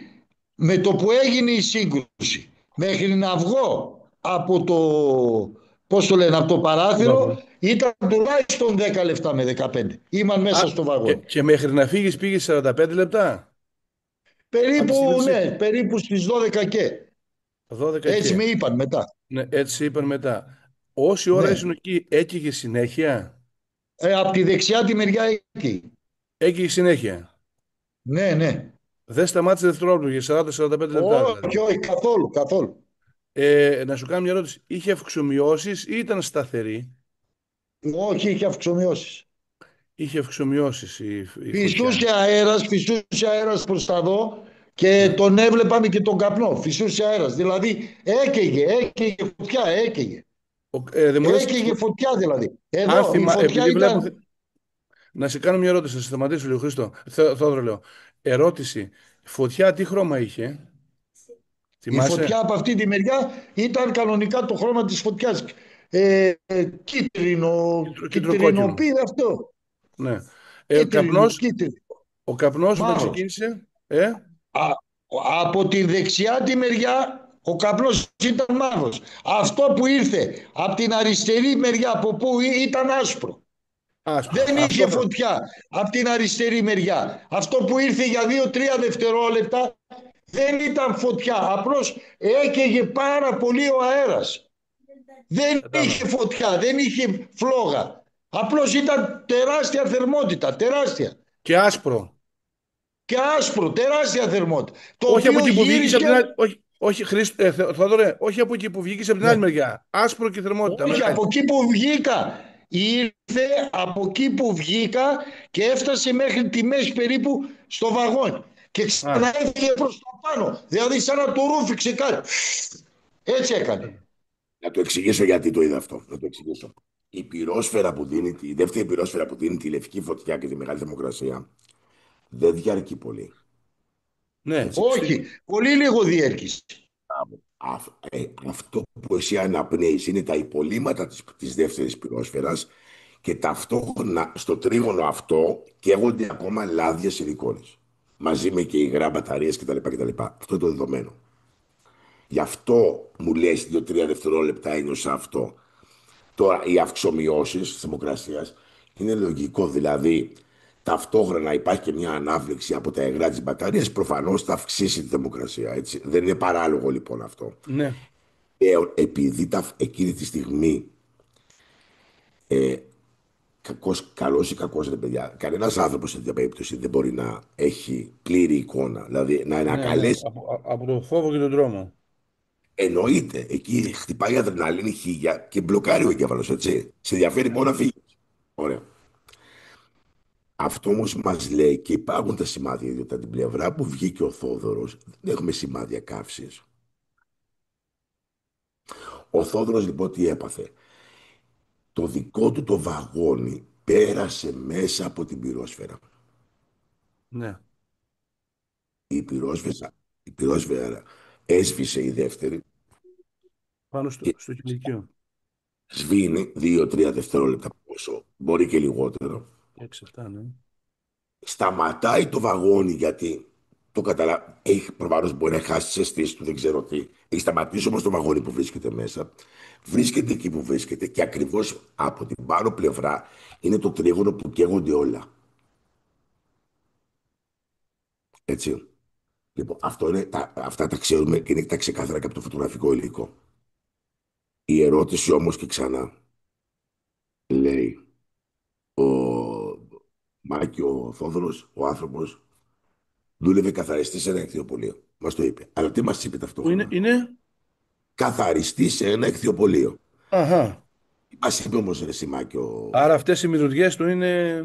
με το που έγινε η σύγκρουση, μέχρι να βγω από το, πώς το λένε, από το το παράθυρο, βαγόν. ήταν τουλάχιστον 10 λεπτά με 15. Ήμαν μέσα στο Και, βαγόνι. και μέχρι να φύγεις πήγες 45 λεπτά. Από τη Περίπου, σύγκριση ναι, περίπου στις 12 και. 12 Έτσι με και. είπαν μετά. Ναι, έτσι είπαν μετά. Όση ώρα Ναι. ήσουν εκεί, έκυγε συνέχεια. Από τη δεξιά τη μεριά εκεί. Έκυγε συνέχεια. Ναι, ναι. Δεν σταμάτησε δευτερόλεπτο για 40-45 λεπτά δηλαδή. Όχι, όχι, καθόλου, καθόλου. Να σου κάνω μια ερώτηση. Είχε αυξομοιώσεις ή ήταν σταθερή? Όχι, είχε αυξομοιώσεις. Είχε αυξομοιώσεις η Φυσούσε φωτιά. αέρας, φυσούσε αέρας προς τα δω και Ναι. τον έβλεπαμε και τον καπνό. Φυσούσε αέρας. Δηλαδή έκαιγε φωτιά, έκαιγε. Δεν μου λες, Έκαιγε φωτιά δηλαδή. αν Εδώ η θυμά, φωτιά επειδή βλέπω, ήταν να σε κάνω μια ερώτηση, να σε σταματήσω λίγο, Χρήστο. Θόδωρο λέω. Ερώτηση. Φωτιά τι χρώμα είχε? η Θυμάσαι? φωτιά από αυτή τη μεριά ήταν κανονικά το χρώμα της φωτιάς. Κίτρο-κόκκινο. Κίτρινο αυτό. Ναι. Κίτρινο, κίτρινο. Ο καπνός όταν Μαύρος. ξεκίνησε, Α, από τη δεξιά τη μεριά ο καπνός ήταν μαύρος. Αυτό που ήρθε από την αριστερή μεριά από πού ήταν άσπρο. άσπρο. Δεν Αυτό είχε φωτιά από την αριστερή μεριά. Αυτό που ήρθε για 2-3 δευτερόλεπτα δεν ήταν φωτιά. Απλώς έκαιγε πάρα πολύ ο αέρας. Δεν είχε κατάλαβα. φωτιά, δεν είχε φλόγα. Απλώς ήταν τεράστια θερμότητα, τεράστια. Και άσπρο. Και άσπρο, τεράστια θερμότητα. Το Όχι από οποίο εκεί που βγήκε από γύρισκε. την άλλη. Όχι, όχι, Θόδωρε, όχι από εκεί που βγήκε από την άλλη Ναι. μεριά. Άσπρο και θερμότητα. Όχι, Μεγάλη. από εκεί που βγήκα. Ήρθε από εκεί που βγήκα και έφτασε μέχρι τη μέση περίπου στο βαγόνι. Και Α, ξανά έφυγε προς το πάνω. Δηλαδή σαν να το ρούφηξε κάτι. Έτσι έκανε. Να το εξηγήσω γιατί το είδα αυτό. Να το εξηγήσω. Η πυρόσφαιρα που δίνει, η δεύτερη πυρόσφαιρα που δίνει τη λευκή φωτιά και τη μεγάλη θερμοκρασία δεν διαρκεί πολύ. ναι. Έτσι. Όχι, πολύ λίγο διέρχησε. Αυτό που εσύ αναπνέεις είναι τα υπολείμματα της δεύτερης πυρόσφαιρας Και ταυτόχρονα στο τρίγωνο αυτό καίγονται ακόμα λάδια σιλικόνης. Μαζί με και υγρά μπαταρίες κτλ. Αυτό είναι το δεδομένο. Γι' αυτό μου λέει 2-3 δευτερόλεπτα ένιωσα αυτό. Τώρα, οι αυξομοιώσεις της θερμοκρασίας είναι λογικό. Δηλαδή, ταυτόχρονα υπάρχει και μια ανάφλεξη από τα υγρά της μπαταρίας, προφανώς θα αυξήσει τη θερμοκρασία. Έτσι. Δεν είναι παράλογο λοιπόν αυτό. Ναι, Επειδή εκείνη τη στιγμή, καλός ή κακός ρε παιδιά, κανένας άνθρωπος σε τέτοια περίπτωση δεν μπορεί να έχει πλήρη εικόνα. Δηλαδή, να ναι, ναι. ανακαλέσει. Από το φόβο και τον τρόμο. Εννοείται, εκεί χτυπάει η αδρεναλίνη χίλια και μπλοκάρει ο εγκέφαλος, έτσι. Σε ενδιαφέρει μόνο να φύγει. Ωραία. Αυτό όμως μας λέει και υπάρχουν τα σημάδια, διότι από την πλευρά που βγήκε ο Θόδωρος δεν έχουμε σημάδια καύσης. Ο Θόδωρος λοιπόν τι έπαθε? Το δικό του το βαγόνι πέρασε μέσα από την πυρόσφαιρα. Ναι. Η πυρόσφαιρα έσβησε η δεύτερη Πάνω και στο κηλικείο. σβήνει 2-3 δευτερόλεπτα πόσο, μπορεί και λιγότερο. 6-7, ναι. Σταματάει το βαγόνι γιατί το έχει προφανώς μπορεί να χάσει τι αισθήσεις του, δεν ξέρω τι. Έχει σταματήσει όμως το βαγόνι που βρίσκεται μέσα. Βρίσκεται εκεί που βρίσκεται και ακριβώς από την πάνω πλευρά είναι το τρίγωνο που καίγονται όλα. Έτσι. Λοιπόν, αυτά τα ξέρουμε και είναι τα ξεκάθαρα και από το φωτογραφικό υλικό. Η ερώτηση όμως και ξανά λέει ο Μάκη ο Θόδωρος, ο άνθρωπος, δούλευε καθαριστή σε ένα κτηνιοπωλείο. Μας το είπε. Αλλά τι μας είπε Πού είναι, ταυτόχρονα? είναι. Καθαριστή σε ένα κτηνιοπωλείο. Αχα. Τι μας είπε όμως ρε Σιμάκη Άρα αυτές οι μυρωδιές του είναι...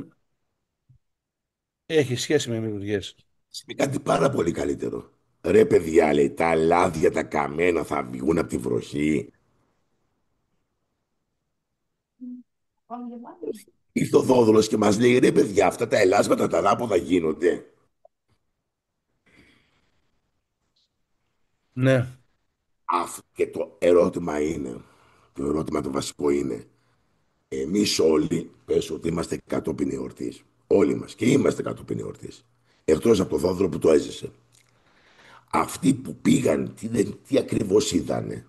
Έχει σχέση με μυρωδιές. είπε κάτι πάρα πολύ καλύτερο. Ρε παιδιά, λέει, τα λάδια, τα καμένα θα βγουν από τη βροχή. Ήρθε ο Θόδωρος και μας λέει, ρε παιδιά, αυτά τα ελάσματα τα ανάποδα γίνονται. Ναι. Και το ερώτημα το βασικό είναι, εμείς όλοι, πες ότι είμαστε κατόπιν εορτής. Όλοι μας. Και είμαστε κατόπιν εορτής. Εκτός από τον Θόδωρο που το έζησε. Αυτοί που πήγαν, τι ακριβώς είδανε?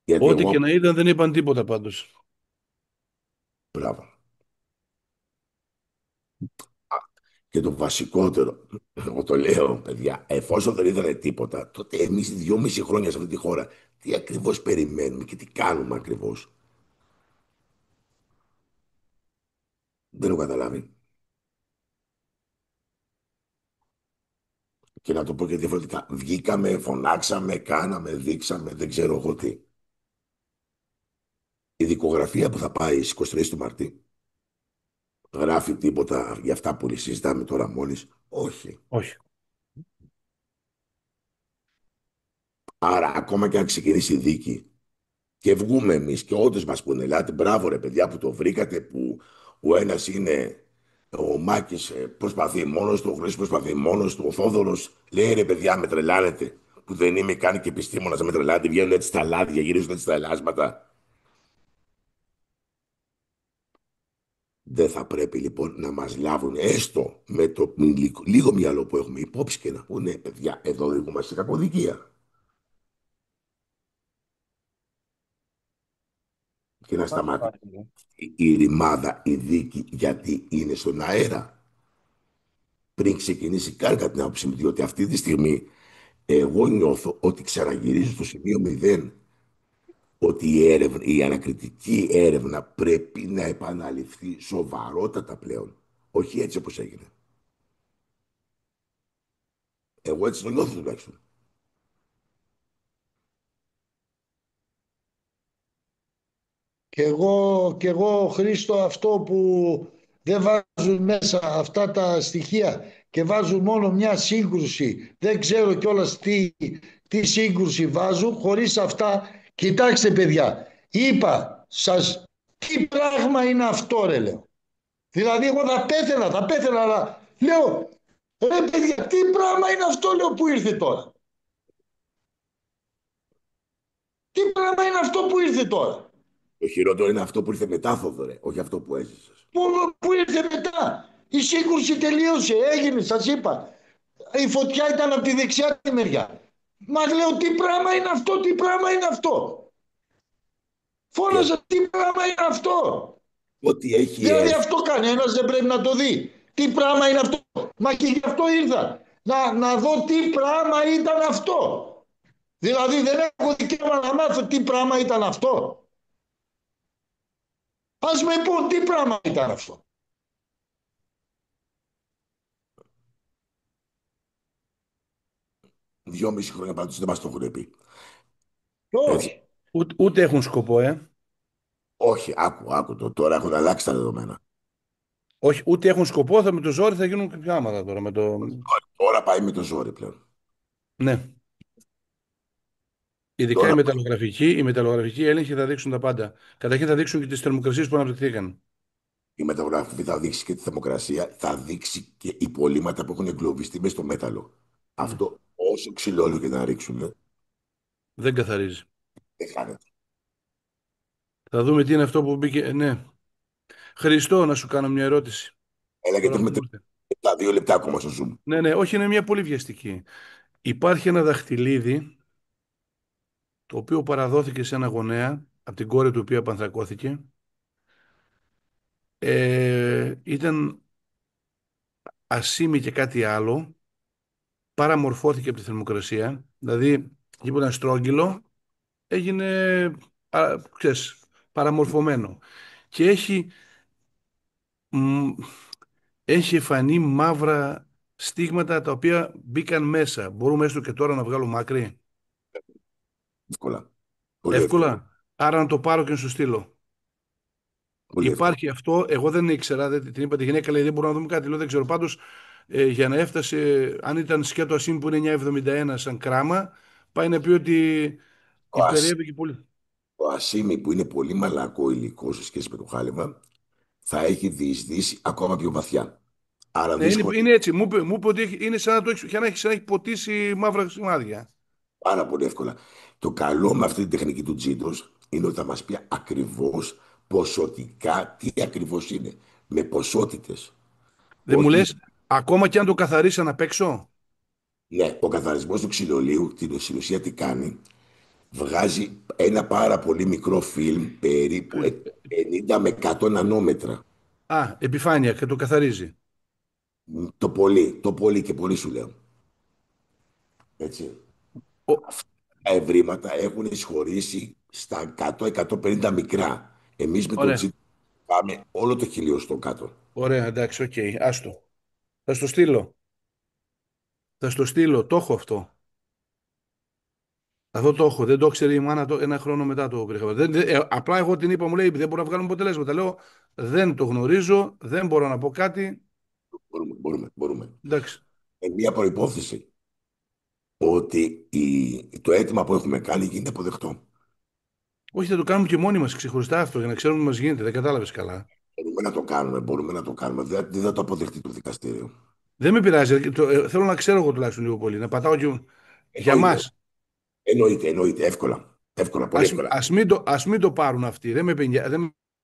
Γιατί Ό,τι εγώ, και να είδαν δεν είπαν τίποτα πάντως. μπράβο. Και το βασικότερο, εγώ το λέω, παιδιά, εφόσον δεν είδανε τίποτα, τότε εμείς 2,5 χρόνια σε αυτή τη χώρα, τι ακριβώς περιμένουμε και τι κάνουμε ακριβώς? Δεν έχω καταλάβει. Και να το πω και διαφορετικά. Βγήκαμε, φωνάξαμε, κάναμε, δείξαμε, δεν ξέρω εγώ τι. Η δικογραφία που θα πάει στις 23 του Μαρτίου γράφει τίποτα για αυτά που συζητάμε τώρα μόλις? Όχι. Όχι. Άρα ακόμα και αν ξεκινήσει η δίκη και βγούμε εμείς και όντως μας πούνε, ελάτε, μπράβο ρε παιδιά που το βρήκατε, που ο ένας είναι, ο Μάκης προσπαθεί μόνος του, ο Χρήστος προσπαθεί μόνος του, ο Θόδωρος λέει ρε παιδιά με τρελάνετε, που δεν είμαι καν και επιστήμονας, να με τρελάνετε, βγαίνουν έτσι στα λάδια, γυρίζουν έτσι στα ελάσματα. Δεν θα πρέπει λοιπόν να μας λάβουν έστω με το λίγο μυαλό που έχουμε υπόψη και να πούνε παιδιά εδώ οδηγούμαστε σε κακοδικία. Και να σταματήσει η ρημάδα, η δίκη, γιατί είναι στον αέρα. Πριν ξεκινήσει καν κατά την άποψή μου, διότι αυτή τη στιγμή εγώ νιώθω ότι ξαναγυρίζω στο σημείο 0. Ότι η ανακριτική έρευνα πρέπει να επαναληφθεί σοβαρότατα πλέον. Όχι έτσι όπως έγινε. Εγώ έτσι το νιώθω τουλάχιστον. Και εγώ, Χρήστο, αυτό που δεν βάζουν μέσα αυτά τα στοιχεία και βάζουν μόνο μια σύγκρουση, δεν ξέρω κιόλας τι σύγκρουση βάζουν, χωρίς αυτά, κοιτάξτε παιδιά, είπα σας, τι πράγμα είναι αυτό ρε λέω. Δηλαδή εγώ θα πέθαινα, αλλά λέω, ρε παιδιά, τι πράγμα είναι αυτό λέω που ήρθε τώρα. Τι πράγμα είναι αυτό που ήρθε τώρα. Το χειρότερο είναι αυτό που ήρθε μετά, Θοδωρέ, όχι αυτό που έζησες. Πού ήρθε μετά. Η σύγκρουση τελείωσε, έγινε, σας είπα. Η φωτιά ήταν από τη δεξιά τη μεριά. Μα λέω τι πράγμα είναι αυτό, τι πράγμα είναι αυτό. Και Φώναζα τι πράγμα είναι αυτό. ό,τι έχει Δηλαδή έρθει, αυτό κανένας δεν πρέπει να το δει. Τι πράγμα είναι αυτό. Μα και γι' αυτό ήρθα. Να δω τι πράγμα ήταν αυτό. Δηλαδή δεν έχω δικαίωμα να μάθω τι πράγμα ήταν αυτό. Ας με πούν τι πράγμα ήταν αυτό. 2,5 χρόνια πάντως δεν μας το έχουν πει. Έτσι. Όχι. Ούτε έχουν σκοπό, Όχι, άκου το. Τώρα έχουν αλλάξει τα δεδομένα. Όχι, ούτε έχουν σκοπό, με το ζόρι θα γίνουν και πράγματα τώρα. Τώρα πάει με το ζόρι πλέον. Ναι. Ειδικά Τώρα οι μεταλλογραφικοί έλεγχοι θα δείξουν τα πάντα. Καταρχήν θα δείξουν και τις θερμοκρασίες που αναπτυχθήκαν. η μεταγραφή θα δείξει και τη θερμοκρασία, θα δείξει και υπολείμματα που έχουν εγκλωβιστεί μέσα στο μέταλλο. Ναι. Αυτό όσο ξυλόλιο και να ρίξουν, Δεν καθαρίζει. δεν χάνεται. Θα δούμε τι είναι αυτό που μπήκε. Ναι. Χριστό, να σου κάνω μια ερώτηση. Έλα γιατί Τώρα που έχουμε μου ήρθε. 2 λεπτά ακόμα στο Zoom. Ναι, ναι, όχι, είναι μια πολύ βιαστική. Υπάρχει ένα δαχτυλίδι το οποίο παραδόθηκε σε ένα γονέα από την κόρη του, η οποία πανθρακώθηκε. Ήταν ασήμι και κάτι άλλο. Παραμορφώθηκε από τη θερμοκρασία. Δηλαδή, εκεί που ήταν στρόγγυλο, έγινε, ξέρεις, παραμορφωμένο. Και μ, έχει φανεί μαύρα στίγματα τα οποία μπήκαν μέσα. Μπορούμε έστω και τώρα να βγάλουμε άκρη. Εύκολα. Πολύ εύκολα. Εύκολα. Άρα να το πάρω και να σου στείλω. Πολύ εύκολα. Υπάρχει αυτό, εγώ δεν ήξερα, την είπα τη γυναίκα, λέει δεν μπορούμε να δούμε κάτι, λέω δεν ξέρω. Πάντως, για να έφτασε, αν ήταν σκέτο ασήμι που είναι 9,71 σαν κράμα, πάει να πει ότι Ο, ασ, υπερεύει και πολύ. ο ασίμι που είναι πολύ μαλακό υλικό σε σχέση με το χάλιβα θα έχει διεισδύσει ακόμα πιο βαθιά. Άρα Ναι, δύσκολα. είναι έτσι. Μου είπε ότι είναι σαν να το έχει, σαν να έχει ποτίσει μαύρα σημάδια. Πάρα πολύ εύκολα. Το καλό με αυτή την τεχνική του τζίντος είναι ότι θα μας πει ακριβώς ποσοτικά τι ακριβώς είναι. Με ποσότητες. Δεν μου Όχι, λες, ακόμα και αν το καθαρίσει απ' έξω. ναι, ο καθαρισμός του ξυλολίου, στην ουσία τι κάνει, βγάζει ένα πάρα πολύ μικρό φιλμ, περίπου Ε, 50 με 100 νανόμετρα. επιφάνεια και το καθαρίζει. Το πολύ και πολύ σου λέω. Έτσι. Ο- Αυτά τα ευρήματα έχουν εισχωρήσει στα 100-150 μικρά. Εμείς με το Ωραία. τζίντο πάμε όλο το χιλιοστό κάτω. Ωραία, εντάξει, οκ, άστο. Θα στο στείλω. Θα στο στείλω. Το έχω αυτό. Αυτό το έχω. Δεν το ξέρει η μάνα ένα χρόνο μετά το βρήκα. Απλά εγώ την είπα, μου λέει, δεν μπορώ να βγάλουμε αποτελέσματα. Λέω, δεν το γνωρίζω, δεν μπορώ να πω κάτι. Μπορούμε. Εντάξει. Μία προϋπόθεση ότι το αίτημα που έχουμε κάνει γίνεται αποδεκτό. Όχι, θα το κάνουμε και μόνοι μα ξεχωριστά αυτό για να ξέρουμε τι μα γίνεται. Δεν κατάλαβε καλά. Μπορούμε να το κάνουμε. Δεν θα το αποδεχτεί το δικαστήριο. Δεν με πειράζει. Θέλω να ξέρω εγώ τουλάχιστον λίγο πολύ. Να πατάω και για μα. Εννοείται, εννοείται, εύκολα. Εύκολα, πολύ εύκολα. Ας μην το πάρουν αυτοί. Δεν με